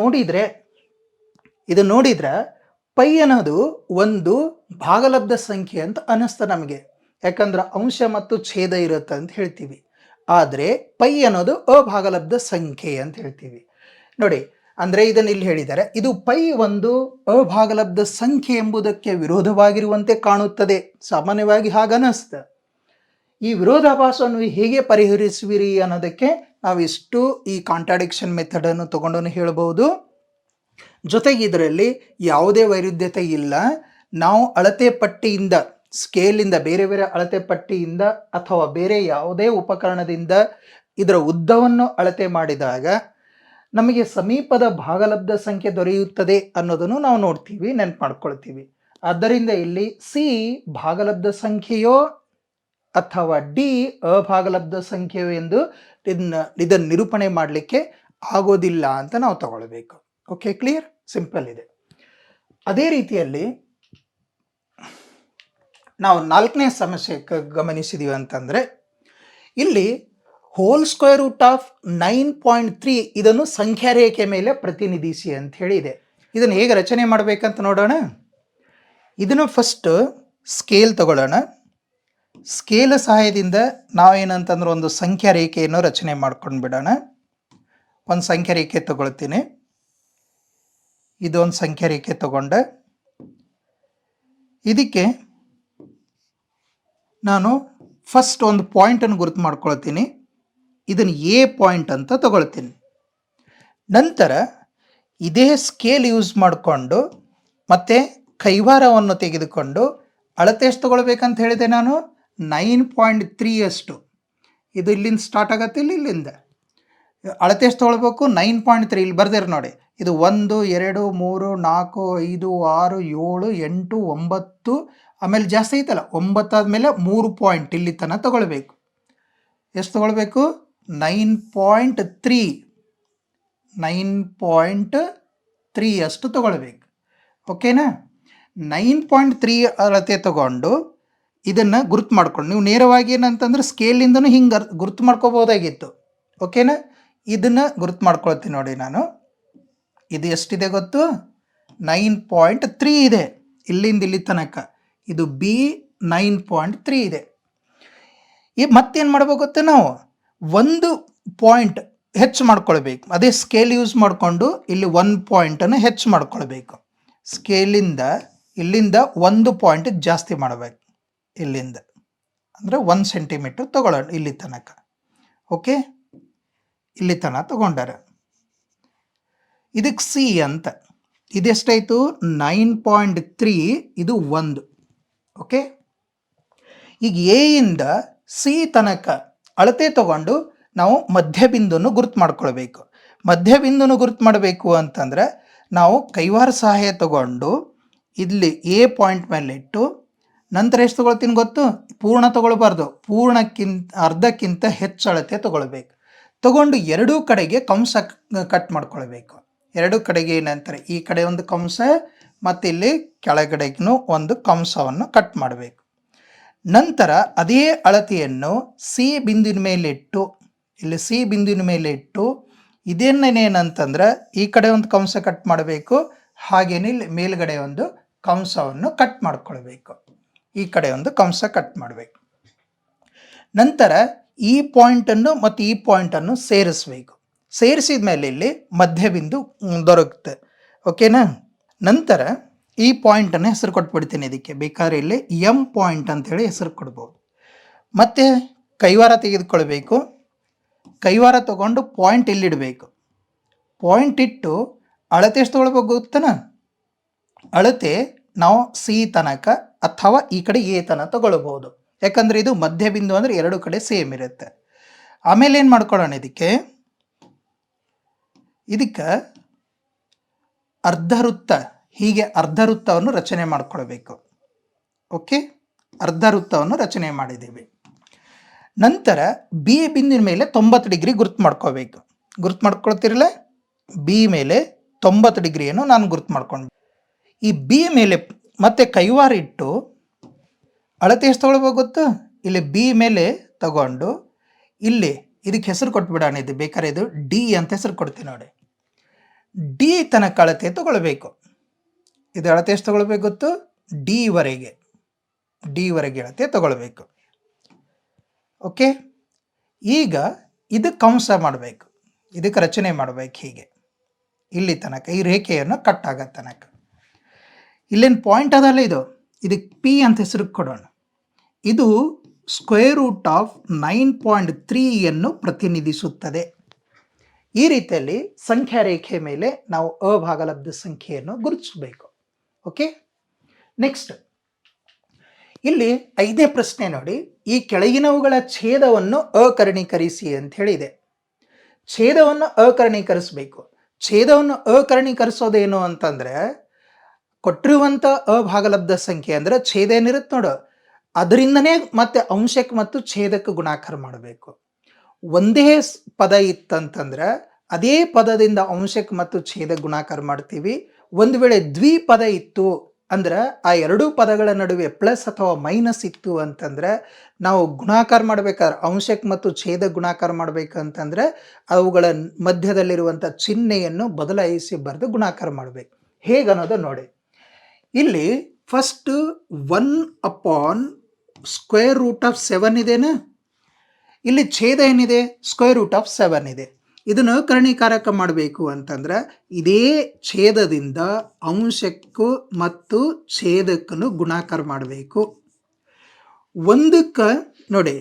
ನೋಡಿದ್ರೆ ಪೈ ಅನ್ನೋದು ಒಂದು ಭಾಗಲಬ್ಧ ಸಂಖ್ಯೆ ಅಂತ ಅನ್ನಿಸ್ತಾ ನಮಗೆ, ಯಾಕಂದ್ರೆ ಅಂಶ ಮತ್ತು ಛೇದ ಇರುತ್ತೆ ಅಂತ ಹೇಳ್ತೀವಿ. ಆದರೆ ಪೈ ಅನ್ನೋದು ಅಭಾಗಲಬ್ಧ ಸಂಖ್ಯೆ ಅಂತ ಹೇಳ್ತೀವಿ ನೋಡಿ. ಅಂದರೆ ಇದನ್ನು ಇಲ್ಲಿ ಹೇಳಿದ್ದಾರೆ, ಇದು ಪೈ ಒಂದು ಅಭಾಗಲಬ್ಧ ಸಂಖ್ಯೆ ಎಂಬುದಕ್ಕೆ ವಿರೋಧವಾಗಿರುವಂತೆ ಕಾಣುತ್ತದೆ. ಸಾಮಾನ್ಯವಾಗಿ ಹಾಗನ್ನಿಸ್ತ. ಈ ವಿರೋಧಾಭಾಸವನ್ನು ಹೇಗೆ ಪರಿಹರಿಸುವಿರಿ ಅನ್ನೋದಕ್ಕೆ ನಾವಿಷ್ಟು ಈ ಕಾಂಟ್ರಾಡಿಕ್ಷನ್ ಮೆಥಡನ್ನು ತಗೊಂಡು ಹೇಳಬಹುದು. ಜೊತೆಗೆ ಇದರಲ್ಲಿ ಯಾವುದೇ ವೈರುಧ್ಯತೆ ಇಲ್ಲ. ನಾವು ಅಳತೆ ಪಟ್ಟಿಯಿಂದ, ಸ್ಕೇಲಿಂದ, ಬೇರೆ ಬೇರೆ ಅಳತೆ ಪಟ್ಟಿಯಿಂದ ಅಥವಾ ಬೇರೆ ಯಾವುದೇ ಉಪಕರಣದಿಂದ ಇದರ ಉದ್ದವನ್ನು ಅಳತೆ ಮಾಡಿದಾಗ ನಮಗೆ ಸಮೀಪದ ಭಾಗಲಬ್ಧ ಸಂಖ್ಯೆ ದೊರೆಯುತ್ತದೆ ಅನ್ನೋದನ್ನು ನಾವು ನೋಡ್ತೀವಿ, ನೆನಪು ಮಾಡ್ಕೊಳ್ತೀವಿ. ಆದ್ದರಿಂದ ಇಲ್ಲಿ ಸಿ ಭಾಗಲಬ್ಧ ಸಂಖ್ಯೆಯೋ ಅಥವಾ ಡಿ ಅಭಾಗಲಬ್ಧ ಸಂಖ್ಯೆಯೋ ಎಂದು ಇದನ್ನು ನಿರೂಪಣೆ ಮಾಡಲಿಕ್ಕೆ ಆಗೋದಿಲ್ಲ ಅಂತ ನಾವು ತಗೊಳ್ಬೇಕು. Okay, clear? ಸಿಂಪಲ್ ಇದೆ. ಅದೇ ರೀತಿಯಲ್ಲಿ ನಾವು 4ನೇ ಸಮಸ್ಯೆ ಗಮನಿಸಿದೀವಿ ಅಂತಂದರೆ ಇಲ್ಲಿ √9.3 ಇದನ್ನು ಸಂಖ್ಯಾ ರೇಖೆ ಮೇಲೆ ಪ್ರತಿನಿಧಿಸಿ ಅಂತ ಹೇಳಿದೆ. ಇದನ್ನು ಹೇಗೆ ರಚನೆ ಮಾಡಬೇಕಂತ ನೋಡೋಣ. ಇದನ್ನು ಫಸ್ಟ್ ಸ್ಕೇಲ್ ತಗೊಳ್ಳೋಣ. ಸ್ಕೇಲ್ ಸಹಾಯದಿಂದ ನಾವೇನಂತಂದ್ರೆ ಒಂದು ಸಂಖ್ಯಾ ರೇಖೆಯನ್ನು ರಚನೆ ಮಾಡ್ಕೊಂಡು ಬಿಡೋಣ. ಒಂದು ಸಂಖ್ಯಾ ರೇಖೆ ತಗೊಳ್ತೀನಿ. ಇದೊಂದು ಸಂಖ್ಯಾ ರೇಖೆ ತಗೊಂಡೆ. ಇದಕ್ಕೆ ನಾನು ಫಸ್ಟ್ ಒಂದು ಪಾಯಿಂಟನ್ನು ಗುರುತು ಮಾಡ್ಕೊಳ್ತೀನಿ. ಇದನ್ನು ಎ ಪಾಯಿಂಟ್ ಅಂತ ತಗೊಳ್ತೀನಿ. ನಂತರ ಇದೇ ಸ್ಕೇಲ್ ಯೂಸ್ ಮಾಡಿಕೊಂಡು ಮತ್ತೆ ಕೈವಾರವನ್ನು ತೆಗೆದುಕೊಂಡು ಅಳತೆ ಎಷ್ಟು ತಗೊಳ್ಬೇಕಂತ ಹೇಳಿದೆ ನಾನು? 9.3 ಅಷ್ಟು. ಇದು ಇಲ್ಲಿಂದ ಸ್ಟಾರ್ಟ್ ಆಗತ್ತೆ, ಇಲ್ಲಿಂದ ಅಳತೆ ಎಷ್ಟು ತೊಗೊಳ್ಬೇಕು? 9.3. ಇಲ್ಲಿ ಬರ್ದಿರಿ ನೋಡಿ. ಇದು 1 2 3 4 5 6 7 8 9, ಆಮೇಲೆ ಜಾಸ್ತಿ ಐತಲ್ಲ 9 ಆದಮೇಲೆ 3 ಪಾಯಿಂಟ್ ಇಲ್ಲಿ ತನಕ ತಗೊಳ್ಬೇಕು. ಎಷ್ಟು ತಗೊಳ್ಬೇಕು? 9.3 ಅಷ್ಟು ತಗೊಳ್ಬೇಕು. ಓಕೆನಾ? 9.3 ಅಳತೆ ತಗೊಂಡು ಇದನ್ನು ಗುರುತು ಮಾಡ್ಕೊಂಡು, ನೀವು ನೇರವಾಗಿ ಏನಂತಂದ್ರೆ ಸ್ಕೇಲಿಂದನೂ ಹಿಂಗೆ ಗುರುತು ಮಾಡ್ಕೋಬೋದಾಗಿತ್ತು. ಓಕೆನಾ? ಇದನ್ನು ಗುರುತು ಮಾಡ್ಕೊಳ್ತೀನಿ ನೋಡಿ ನಾನು. ಇದು ಎಷ್ಟಿದೆ ಗೊತ್ತು? 9.3 ಇದೆ ಇಲ್ಲಿಂದ ಇಲ್ಲಿ ತನಕ. ಇದು ಬಿ 9.3 ಇದೆ. ಈ ಮತ್ತೇನು ಮಾಡ್ಬೇಕು ಗೊತ್ತೆ? ನಾವು ಒಂದು ಪಾಯಿಂಟ್ ಹೆಚ್ಚು ಮಾಡ್ಕೊಳ್ಬೇಕು. ಅದೇ ಸ್ಕೇಲ್ ಯೂಸ್ ಮಾಡಿಕೊಂಡು ಇಲ್ಲಿ 1 ಪಾಯಿಂಟನ್ನು ಹೆಚ್ಚು ಮಾಡ್ಕೊಳ್ಬೇಕು. ಸ್ಕೇಲಿಂದ ಇಲ್ಲಿಂದ 1 ಪಾಯಿಂಟ್ ಜಾಸ್ತಿ ಮಾಡಬೇಕು. ಇಲ್ಲಿಂದ ಅಂದರೆ 1 ಸೆಂಟಿಮೀಟರ್ ತಗೊಳ್ಳೋಣ ಇಲ್ಲಿ ತನಕ. ಓಕೆ, ಇಲ್ಲಿ ತನಕ ತಗೊಂಡಾರ. ಇದಕ್ಕೆ ಸಿ ಅಂತ, ಇದೆಷ್ಟಾಯಿತು 9.3, ಇದು 1. ಓಕೆ, ಈಗ ಎ ಇಂದ ಸಿ ತನಕ ಅಳತೆ ತಗೊಂಡು ನಾವು ಮಧ್ಯಬಿಂದುವನ್ನು ಗುರುತು ಮಾಡ್ಕೊಳ್ಬೇಕು. ಮಧ್ಯಬಿಂದುವನ್ನು ಗುರುತು ಮಾಡಬೇಕು ಅಂತಂದರೆ ನಾವು ಕೈವಾರ ಸಹಾಯ ತಗೊಂಡು ಇಲ್ಲಿ ಎ ಪಾಯಿಂಟ್ ಮೇಲೆ ಇಟ್ಟು ನಂತರ ಎಷ್ಟು ತೊಗೊಳ್ತೀನಿ ಗೊತ್ತು? ಪೂರ್ಣ ತೊಗೊಳ್ಬಾರ್ದು, ಅರ್ಧಕ್ಕಿಂತ ಹೆಚ್ಚು ಅಳತೆ ತೊಗೊಳ್ಬೇಕು. ತಗೊಂಡು ಎರಡೂ ಕಡೆಗೆ ಕಂಸ ಕಟ್ ಮಾಡ್ಕೊಳ್ಬೇಕು. ಎರಡೂ ಕಡೆಗೆ ನಂತರ ಈ ಕಡೆ ಒಂದು ಕಂಸ ಮತ್ತು ಇಲ್ಲಿ ಕೆಳಗಡೆಗೂ ಒಂದು ಕಂಸವನ್ನು ಕಟ್ ಮಾಡಬೇಕು. ನಂತರ ಅದೇ ಅಳತೆಯನ್ನು ಸಿ ಬಿಂದುವಿನ ಮೇಲೆ ಇಟ್ಟು, ಇಲ್ಲಿ ಸಿ ಬಿಂದುವಿನ ಮೇಲೆ ಇಟ್ಟು ಇದೇನೇನಂತಂದ್ರೆ ಈ ಕಡೆ ಒಂದು ಕಂಸ ಕಟ್ ಮಾಡಬೇಕು, ಹಾಗೇನೆ ಇಲ್ಲಿ ಮೇಲ್ಗಡೆ ಒಂದು ಕಂಸವನ್ನು ಕಟ್ ಮಾಡ್ಕೊಳ್ಬೇಕು. ಈ ಕಡೆ ಒಂದು ಕಂಸ ಕಟ್ ಮಾಡಬೇಕು. ನಂತರ ಈ ಪಾಯಿಂಟನ್ನು ಮತ್ತು ಈ ಪಾಯಿಂಟನ್ನು ಸೇರಿಸಬೇಕು. ಸೇರಿಸಿದ ಮೇಲೆ ಇಲ್ಲಿ ಮಧ್ಯಬಿಂದು ದೊರಕುತ್ತೆ. ಓಕೆನಾ? ನಂತರ ಈ ಪಾಯಿಂಟನ್ನು ಹೆಸರು ಕೊಟ್ಬಿಡ್ತೀನಿ. ಇದಕ್ಕೆ ಬೇಕಾದ್ರೆ ಇಲ್ಲಿ ಎಂ ಪಾಯಿಂಟ್ ಅಂತೇಳಿ ಹೆಸರು ಕೊಡ್ಬೋದು. ಮತ್ತು ಕೈವಾರ ತೆಗೆದುಕೊಳ್ಬೇಕು. ಕೈವಾರ ತಗೊಂಡು ಪಾಯಿಂಟ್ ಇಲ್ಲಿಡಬೇಕು. ಪಾಯಿಂಟ್ ಇಟ್ಟು ಅಳತೆ ಎಷ್ಟು ತೊಗೊಳ್ಬೇಕು ಗೊತ್ತನ? ಅಳತೆ ನಾವು ಸಿ ತನಕ ಅಥವಾ ಈ ಕಡೆ ಎ ತನಕ ತಗೊಳ್ಬೋದು. ಯಾಕಂದರೆ ಇದು ಮಧ್ಯಬಿಂದು ಅಂದರೆ ಎರಡು ಕಡೆ ಸೇಮ್ ಇರುತ್ತೆ. ಆಮೇಲೆ ಏನು ಮಾಡ್ಕೊಳ್ಳೋಣ, ಇದಕ್ಕೆ ಅರ್ಧ ವೃತ್ತ, ಹೀಗೆ ಅರ್ಧ ವೃತ್ತವನ್ನು ರಚನೆ ಮಾಡ್ಕೊಳ್ಬೇಕು. ಓಕೆ, ಅರ್ಧ ವೃತ್ತವನ್ನು ರಚನೆ ಮಾಡಿದ್ದೀವಿ. ನಂತರ ಬಿ ಬಿಂದುವಿನ ಮೇಲೆ 90 ಡಿಗ್ರಿ ಗುರುತು ಮಾಡ್ಕೋಬೇಕು. ಗುರುತು ಮಾಡ್ಕೊಳ್ತಿರಲ್ಲ, ಬಿ ಮೇಲೆ 90 ಡಿಗ್ರಿಯನ್ನು ನಾನು ಗುರುತು ಮಾಡ್ಕೊಂಡು ಈ ಬಿ ಮೇಲೆ ಮತ್ತೆ ಕೈವಾರ ಇಟ್ಟು ಅಳತೆ ಎಷ್ಟು ತೊಗೊಳ್ಬೇಕು ಗೊತ್ತು? ಇಲ್ಲಿ ಬಿ ಮೇಲೆ ತಗೊಂಡು ಇಲ್ಲಿ ಇದಕ್ಕೆ ಹೆಸರು ಕೊಟ್ಬಿಡೋಣ. ಇದು ಬೇಕಾದ್ರೆ ಇದು ಡಿ ಅಂತ ಹೆಸರು ಕೊಡ್ತೀನಿ ನೋಡಿ. ಡಿ ತನಕ ಅಳತೆ ತಗೊಳ್ಬೇಕು. ಇದು ಅಳತೆ ಎಷ್ಟು ತಗೊಳ್ಬೇಕು ಗೊತ್ತು? ಡಿ ವರೆಗೆ ಅಳತೆ ತಗೊಳ್ಬೇಕು. ಓಕೆ, ಈಗ ಇದಕ್ಕೆ ಕಂಸ ಮಾಡಬೇಕು, ಇದಕ್ಕೆ ರಚನೆ ಮಾಡಬೇಕು. ಹೀಗೆ ಇಲ್ಲಿ ತನಕ ಈ ರೇಖೆಯನ್ನು ಕಟ್ ಆಗೋ ತನಕ. ಇಲ್ಲೇನು ಪಾಯಿಂಟ್ ಅದಲ್ಲ, ಇದಕ್ಕೆ ಪಿ ಅಂತ ಹೆಸರು ಕೊಡೋಣ. ಇದು ಸ್ಕ್ವೇರ್ ರೂಟ್ ಆಫ್ 9.3 ಪ್ರತಿನಿಧಿಸುತ್ತದೆ. ಈ ರೀತಿಯಲ್ಲಿ ಸಂಖ್ಯಾ ರೇಖೆ ಮೇಲೆ ನಾವು ಅಭಾಗಲಬ್ಧ ಸಂಖ್ಯೆಯನ್ನು ಗುರುತಿಸಬೇಕು. ಓಕೆ, ನೆಕ್ಸ್ಟ್ ಇಲ್ಲಿ 5ನೇ ಪ್ರಶ್ನೆ ನೋಡಿ. ಈ ಕೆಳಗಿನವುಗಳ ಛೇದವನ್ನು ಅಕರ್ಣೀಕರಿಸಿ ಅಂತ ಹೇಳಿದೆ. ಛೇದವನ್ನು ಅಕರ್ಣೀಕರಿಸಬೇಕು. ಛೇದವನ್ನು ಅಕರ್ಣೀಕರಿಸೋದೇನು ಅಂತಂದರೆ, ಕೊಟ್ಟಿರುವಂಥ ಅಭಾಗಲಬ್ಧ ಸಂಖ್ಯೆ ಅಂದರೆ ಛೇದ ಏನಿರುತ್ತೆ ನೋಡು, ಅದರಿಂದನೇ ಮತ್ತೆ ಅಂಶಕ್ಕೆ ಮತ್ತು ಛೇದಕ್ಕೆ ಗುಣಾಕಾರ ಮಾಡಬೇಕು. ಒಂದೇ ಪದ ಇತ್ತಂತಂದ್ರೆ ಅದೇ ಪದದಿಂದ ಅಂಶಕ್ಕೆ ಮತ್ತು ಛೇದ ಗುಣಾಕಾರ ಮಾಡ್ತೀವಿ. ಒಂದು ವೇಳೆ ದ್ವಿಪದ ಇತ್ತು ಅಂದ್ರೆ ಆ ಎರಡೂ ಪದಗಳ ನಡುವೆ ಪ್ಲಸ್ ಅಥವಾ ಮೈನಸ್ ಇತ್ತು ಅಂತಂದ್ರೆ ನಾವು ಗುಣಾಕಾರ ಮಾಡಬೇಕಾದ್ರೆ, ಅಂಶಕ್ಕೆ ಮತ್ತು ಛೇದ ಗುಣಾಕಾರ ಮಾಡಬೇಕಂತಂದ್ರೆ ಅವುಗಳ ಮಧ್ಯದಲ್ಲಿರುವಂಥ ಚಿಹ್ನೆಯನ್ನು ಬದಲಾಯಿಸಿ ಬರೆದು ಗುಣಾಕಾರ ಮಾಡಬೇಕು. ಹೇಗನ್ನೋದು ನೋಡಿ. ಇಲ್ಲಿ ಫಸ್ಟ್ 1/√7 ಇದೆನಾ? ಇಲ್ಲಿ ಛೇದ ಏನಿದೆ? √7 ಇದೆ. ಇದನ್ನು ಕರ್ಣೀಕಾರಕ ಮಾಡಬೇಕು ಅಂತಂದ್ರೆ ಇದೇ ಛೇದದಿಂದ ಅಂಶಕ್ಕೂ ಮತ್ತು ಛೇದಕ್ಕೂ ಗುಣಾಕಾರ ಮಾಡಬೇಕು. ಒಂದಕ್ಕೆ ನೋಡಿ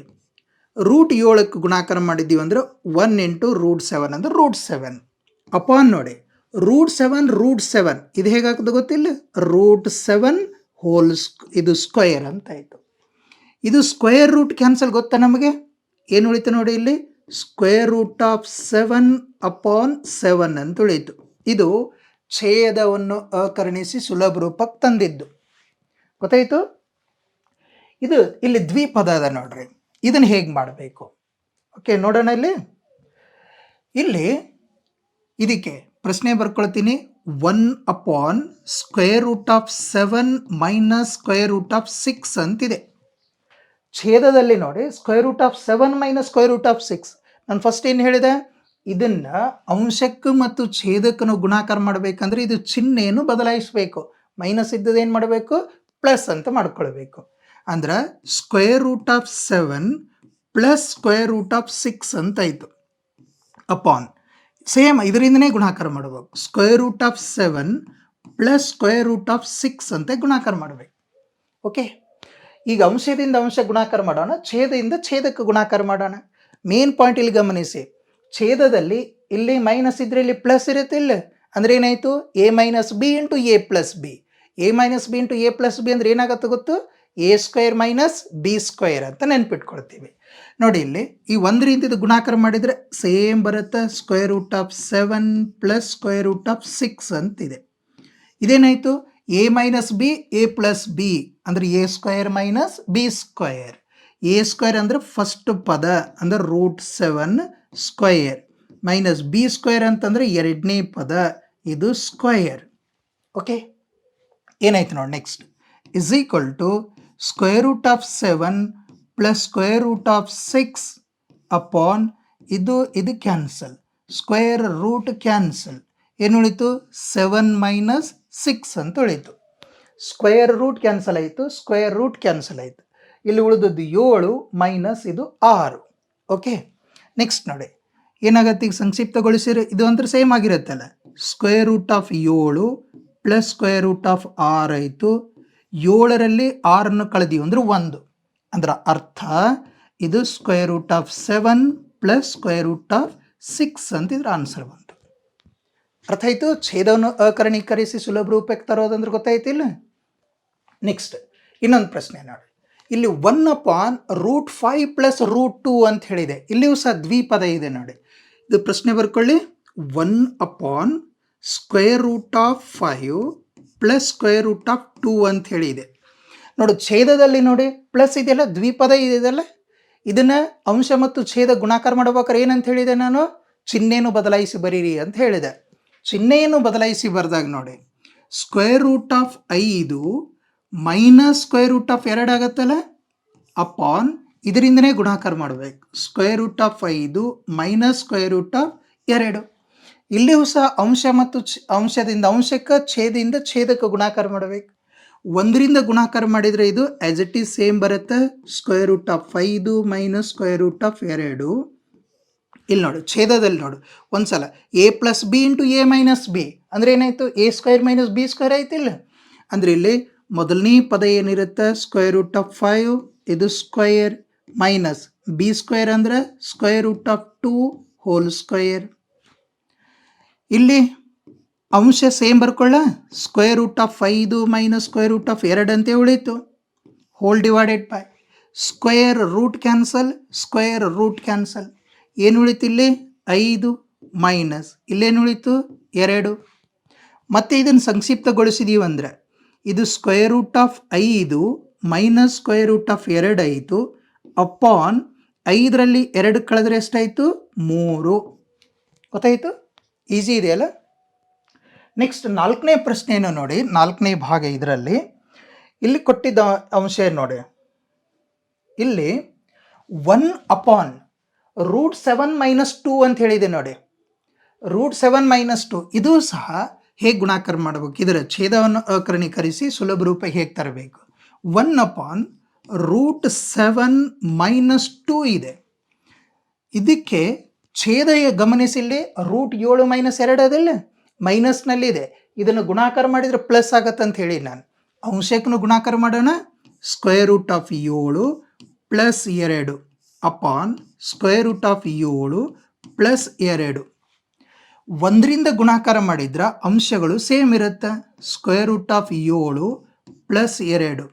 √7 ಗುಣಾಕಾರ ಮಾಡಿದ್ದೀವಿ ಅಂದ್ರೆ 1 × √7 ಅಂದ್ರೆ √7 ಅಪಾನ್ ನೋಡಿ √7 ಇದು ಹೇಗಾಗ್ತದೆ ಗೊತ್ತಿಲ್ಲ? √7 ಇದು ಸ್ಕ್ವೇರ್ ಅಂತ ಆಯಿತು. ಇದು ಸ್ಕ್ವೇರ್ ರೂಟ್ ಕ್ಯಾನ್ಸಲ್ ಗೊತ್ತಾ ನಮಗೆ? ಏನು ಉಳಿತು ನೋಡಿ, ಇಲ್ಲಿ √7/7 ಅಂತ ಉಳಿತು. ಇದು ಛೇದವನ್ನು ಅಕರ್ಣಿಸಿ ಸುಲಭ ರೂಪಕ್ಕೆ ತಂದಿದ್ದು ಗೊತ್ತಾಯಿತು. ಇದು ಇಲ್ಲಿ ದ್ವಿಪದ ಅದ ನೋಡ್ರಿ, ಇದನ್ನು ಹೇಗೆ ಮಾಡಬೇಕು? ಓಕೆ, ನೋಡೋಣ. ಇಲ್ಲಿ ಇದಕ್ಕೆ ಪ್ರಶ್ನೆ ಬರ್ಕೊಳ್ತೀನಿ. 1/√7 - √6 ಅಂತಿದೆ. ಛೇದದಲ್ಲಿ ನೋಡಿ √7 - √6. ನಾನು ಫಸ್ಟ್ ಏನು ಹೇಳಿದೆ? ಇದನ್ನು ಅಂಶಕ್ಕೆ ಮತ್ತು ಛೇದಕ್ಕೂ ಗುಣಾಕಾರ ಮಾಡಬೇಕಂದ್ರೆ ಇದು ಚಿಹ್ನೆಯನ್ನು ಬದಲಾಯಿಸಬೇಕು. ಮೈನಸ್ ಇದ್ದದ್ದು ಏನು ಮಾಡಬೇಕು? ಪ್ಲಸ್ ಅಂತ ಮಾಡ್ಕೊಳ್ಬೇಕು. ಅಂದ್ರೆ √7 + √6 ಅಂತಾಯಿತು. ಅಪಾನ್ ಸೇಮ್ ಇದರಿಂದನೇ ಗುಣಾಕಾರ ಮಾಡಬೇಕು. √7 + √6 ಅಂತ ಗುಣಾಕಾರ ಮಾಡಬೇಕು. ಓಕೆ, ಈಗ ಅಂಶದಿಂದ ಅಂಶ ಗುಣಾಕಾರ ಮಾಡೋಣ, ಛೇದದಿಂದ ಛೇದಕ್ಕೆ ಗುಣಾಕಾರ ಮಾಡೋಣ. ಮೇನ್ ಪಾಯಿಂಟ್ ಇಲ್ಲಿ ಗಮನಿಸಿ, ಛೇದದಲ್ಲಿ ಇಲ್ಲಿ ಮೈನಸ್ ಇದ್ರೆ ಇಲ್ಲಿ ಪ್ಲಸ್ ಇರುತ್ತೆ ಇಲ್ಲ, ಅಂದ್ರೆ ಏನಾಯಿತು A minus B into A plus B. A minus B into A plus B ಅಂದ್ರೆ ಏನಾಗುತ್ತೆ ಗೊತ್ತು, A square minus B square ಅಂತ ನೆನ್ಪಿಟ್ಕೊಳ್ತೀವಿ. ನೋಡಿ ಇಲ್ಲಿ ಈ ಒಂದರಿಂದ ಇದು ಗುಣಾಕಾರ ಮಾಡಿದರೆ ಸೇಮ್ ಬರುತ್ತೆ, square root of 7 plus square root of 6 ಅಂತಿದೆ. ಇದೇನಾಯಿತು A minus B A plus B ಅಂದರೆ A square minus B square. A square ಅಂದರೆ ಫಸ್ಟ್ ಪದ ಅಂದರೆ √7 ಸ್ಕ್ವೇರ್ ಮೈನಸ್ ಬಿ ಸ್ಕ್ವೇರ್ ಅಂತಂದರೆ ಎರಡನೇ ಪದ ಇದು ಸ್ಕ್ವೇರ್. ಓಕೆ, ಏನಾಯ್ತು ನೋಡಿ next is equal to square root of 7 plus square root of 6 upon ಇದು ಕ್ಯಾನ್ಸಲ್, ಸ್ಕ್ವೇರ್ ರೂಟ್ ಕ್ಯಾನ್ಸಲ್, ಏನು ಉಳಿತು 7 ಮೈನಸ್ 6 ಅಂತ ಉಳಿತು. ಸ್ಕ್ವೇರ್ ರೂಟ್ ಕ್ಯಾನ್ಸಲ್ ಆಯಿತು, ಸ್ಕ್ವೇರ್ ರೂಟ್ ಕ್ಯಾನ್ಸಲ್ ಆಯಿತು. ಇಲ್ಲಿ ಉಳಿದದ್ದು 7 ಮೈನಸ್ ಇದು 6. ಓಕೆ, ನೆಕ್ಸ್ಟ್ ನೋಡಿ ಏನಾಗತ್ತೆ, ಈಗ ಸಂಕ್ಷಿಪ್ತಗೊಳಿಸಿದ್ರೆ ಇದು ಅಂದ್ರೆ ಸೇಮ್ ಆಗಿರುತ್ತಲ್ಲ, square root of 7 plus square root of 6 ಆಯಿತು. 7ರಲ್ಲಿ 6 ಕಳೆದೀವಿ ಅಂದ್ರೆ 1, ಅಂದ್ರೆ ಅರ್ಥ ಇದು square root of 7 plus square root of 6 ಅಂತ ಇದ್ರ ಆನ್ಸರ್ ಬಂತು. ಅರ್ಥ ಆಯಿತು? ಛೇದವನ್ನು ಅಕರ್ಣೀಕರಿಸಿ ಸುಲಭ ರೂಪಕ್ಕೆ ತರೋದಂದ್ರೆ ಗೊತ್ತಾಯ್ತಿಲ್ಲ. ನೆಕ್ಸ್ಟ್ ಇನ್ನೊಂದು ಪ್ರಶ್ನೆ ನೋಡಿ, ಇಲ್ಲಿ 1/√5 ಪ್ಲಸ್ √2 ಅಂತ ಹೇಳಿದೆ. ಇಲ್ಲಿಯೂ ಸಹ ದ್ವಿಪದ ಇದೆ ನೋಡಿ. ಇದು ಪ್ರಶ್ನೆ ಬರ್ಕೊಳ್ಳಿ, 1/√ of 5 plus square root of 2 ಅಂತ ಹೇಳಿದೆ. ನೋಡಿ ಛೇದದಲ್ಲಿ ನೋಡಿ ಪ್ಲಸ್ ಇದೆಯಲ್ಲ, ದ್ವಿಪದ ಇದೆಯಲ್ಲ, ಇದನ್ನು ಅಂಶ ಮತ್ತು ಛೇದ ಗುಣಾಕಾರ ಮಾಡ್ಬೇಕಾದ್ರೆ ಏನಂತ ಹೇಳಿದೆ ನಾನು, ಚಿಹ್ನೆಯನ್ನು ಬದಲಾಯಿಸಿ ಬರೀರಿ ಅಂತ ಹೇಳಿದೆ. ಚಿಹ್ನೆಯನ್ನು ಬದಲಾಯಿಸಿ ಬರೆದಾಗ ನೋಡಿ square root of 5 minus square root of 2 ಆಗತ್ತಲ್ಲ, ಅಪಾನ್ ಇದರಿಂದನೇ ಗುಣಾಕಾರ ಮಾಡಬೇಕು. Square root of 5 minus square root of 2. ಇಲ್ಲಿಯೂ ಸಹ ಅಂಶ ಮತ್ತು ಅಂಶದಿಂದ ಅಂಶಕ್ಕೆ, ಛೇದದಿಂದ ಛೇದಕ್ಕೆ ಗುಣಾಕಾರ ಮಾಡಬೇಕು. 1ರಿಂದ ಗುಣಾಕಾರ ಮಾಡಿದರೆ ಇದು ಆ್ಯಸ್ ಇಟ್ ಈಸ್ ಸೇಮ್ ಬರುತ್ತೆ, square root of 5 minus square root of 2. ಇಲ್ಲಿ ನೋಡು ಛೇದದಲ್ಲಿ ನೋಡು ಒಂದ್ಸಲ A plus B into A minus B ಅಂದರೆ ಏನಾಯಿತು, A square minus B square ಆಯ್ತಿಲ್ಲ. ಅಂದರೆ ಇಲ್ಲಿ ಮೊದಲನೇ ಪದ ಏನಿರುತ್ತೆ ಸ್ಕ್ವೇರ್ ರೂಟ್ ಆಫ್ 5 ಇದು ಸ್ಕ್ವೇರ್ ಮೈನಸ್ ಬಿ ಸ್ಕ್ವೇರ್ ಅಂದರೆ square root of 2 whole square. ಇಲ್ಲಿ ಅಂಶ ಸೇಮ್ ಬರ್ಕೊಳ್ಳ, square root of 5 minus square root of 2 ಅಂತ ಉಳಿತು, whole divided by square root cancel, square root cancel. ಏನು ಉಳಿತು ಇಲ್ಲಿ 5 ಮೈನಸ್ ಇಲ್ಲೇನು ಉಳಿತು 2. ಮತ್ತು ಇದನ್ನು ಸಂಕ್ಷಿಪ್ತಗೊಳಿಸಿದೀವಿ ಅಂದರೆ ಇದು square root of 5 minus square root of 2 ಆಯಿತು, ಅಪಾನ್ 5ರಲ್ಲಿ 2 ಕಳೆದ್ರೆ ಎಷ್ಟಾಯಿತು 3. ಗೊತ್ತಾಯಿತು? ಈಸಿ ಇದೆಯಲ್ಲ. ನೆಕ್ಸ್ಟ್ 4ನೇ ಪ್ರಶ್ನೆಯನ್ನು ನೋಡಿ, 4ನೇ ಭಾಗ ಇದರಲ್ಲಿ ಇಲ್ಲಿ ಕೊಟ್ಟಿದ್ದ ಅಂಶ ನೋಡಿ, ಇಲ್ಲಿ 1/√7 ಮೈನಸ್ 2 ಅಂತ ಹೇಳಿದೆ ನೋಡಿ. √7 ಮೈನಸ್ 2 ಇದು ಸಹ ಹೇಗೆ ಗುಣಾಕಾರ ಮಾಡಬೇಕು, ಇದರ ಛೇದವನ್ನು ಅಕರ್ಣೀಕರಿಸಿ ಸುಲಭ ರೂಪ ಹೇಗೆ ತರಬೇಕು. 1/√7 ಮೈನಸ್ 2 ಇದೆ, ಇದಕ್ಕೆ ಛೇದ ಗಮನಿಸಿ, ಇಲ್ಲಿ √7 ಮೈನಸ್ 2 ಅದಲ್ಲ ಮೈನಸ್ನಲ್ಲಿದೆ, ಇದನ್ನು ಗುಣಾಕಾರ ಮಾಡಿದರೆ ಪ್ಲಸ್ ಆಗತ್ತೆ ಅಂತ ಹೇಳಿ ನಾನು. ಅಂಶಕ್ಕೂ ಗುಣಾಕಾರ ಮಾಡೋಣ, square root of 7 plus 2 upon square root of 7 plus 2. 1ರಿಂದ ಗುಣಾಕಾರ ಮಾಡಿದ್ರೆ ಅಂಶಗಳು ಸೇಮ್ ಇರುತ್ತೆ, square root of 7 plus 2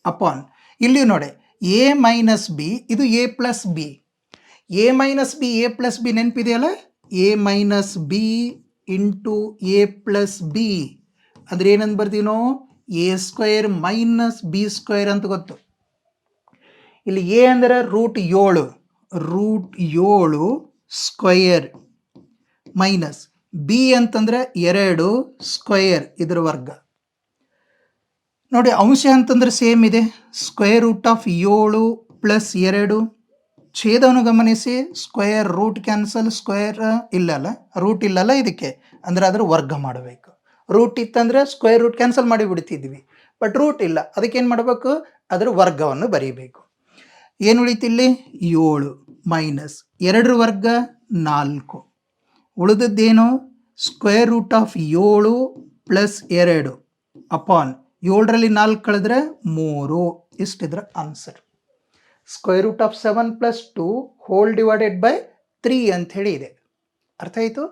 upon ಇಲ್ಲಿ ನೋಡಿ ಎ ಮೈನಸ್ ಬಿ ಇದು A plus B, A minus B A plus B ನೆನಪಿದೆಯಲ್ಲ, A minus B into A plus B ಅಂದರೆ ಏನಂತ ಬರ್ತೀವಿ ನಾವು, A square minus B square ಅಂತ ಗೊತ್ತು. ಇಲ್ಲಿ ಎ ಅಂದರೆ √7 ಸ್ಕ್ವೇರ್ ಮೈನಸ್ ಬಿ ಅಂತಂದರೆ 2 ಸ್ಕ್ವೇರ್ ಇದರ ವರ್ಗ. ನೋಡಿ ಅಂಶ ಅಂತಂದ್ರೆ ಸೇಮ್ ಇದೆ, ಸ್ಕ್ವೇರ್ ರೂಟ್ ಆಫ್ 7 ಪ್ಲಸ್ 2. ಛೇದವನ್ನು ಗಮನಿಸಿ, ಸ್ಕ್ವೇರ್ ರೂಟ್ ಕ್ಯಾನ್ಸಲ್, ಸ್ಕ್ವೇರ್ ಇಲ್ಲಲ್ಲ, ರೂಟ್ ಇಲ್ಲಲ್ಲ ಇದಕ್ಕೆ, ಅಂದರೆ ಅದರ ವರ್ಗ ಮಾಡಬೇಕು. ರೂಟ್ ಇತ್ತಂದರೆ ಸ್ಕ್ವೇರ್ ರೂಟ್ ಕ್ಯಾನ್ಸಲ್ ಮಾಡಿ ಬಿಡ್ತಿದ್ವಿ, ಬಟ್ ರೂಟ್ ಇಲ್ಲ, ಅದಕ್ಕೇನು ಮಾಡಬೇಕು, ಅದರ ವರ್ಗವನ್ನು ಬರೀಬೇಕು. ಏನು ಉಳಿತಿಲ್ಲಿ 7 ಮೈನಸ್ 2ರ ವರ್ಗ 4, ಉಳಿದದ್ದೇನು square root of 7 plus 2 upon 7ರಲ್ಲಿ 4 ಕಳೆದ್ರೆ 3. ಇಷ್ಟಿದ್ರ answer. Square root of 7 plus 2 whole divided by 3 ಅಂತ ಹೇಳಿ ಇದೆ. ಅರ್ಥ ಆಯಿತು?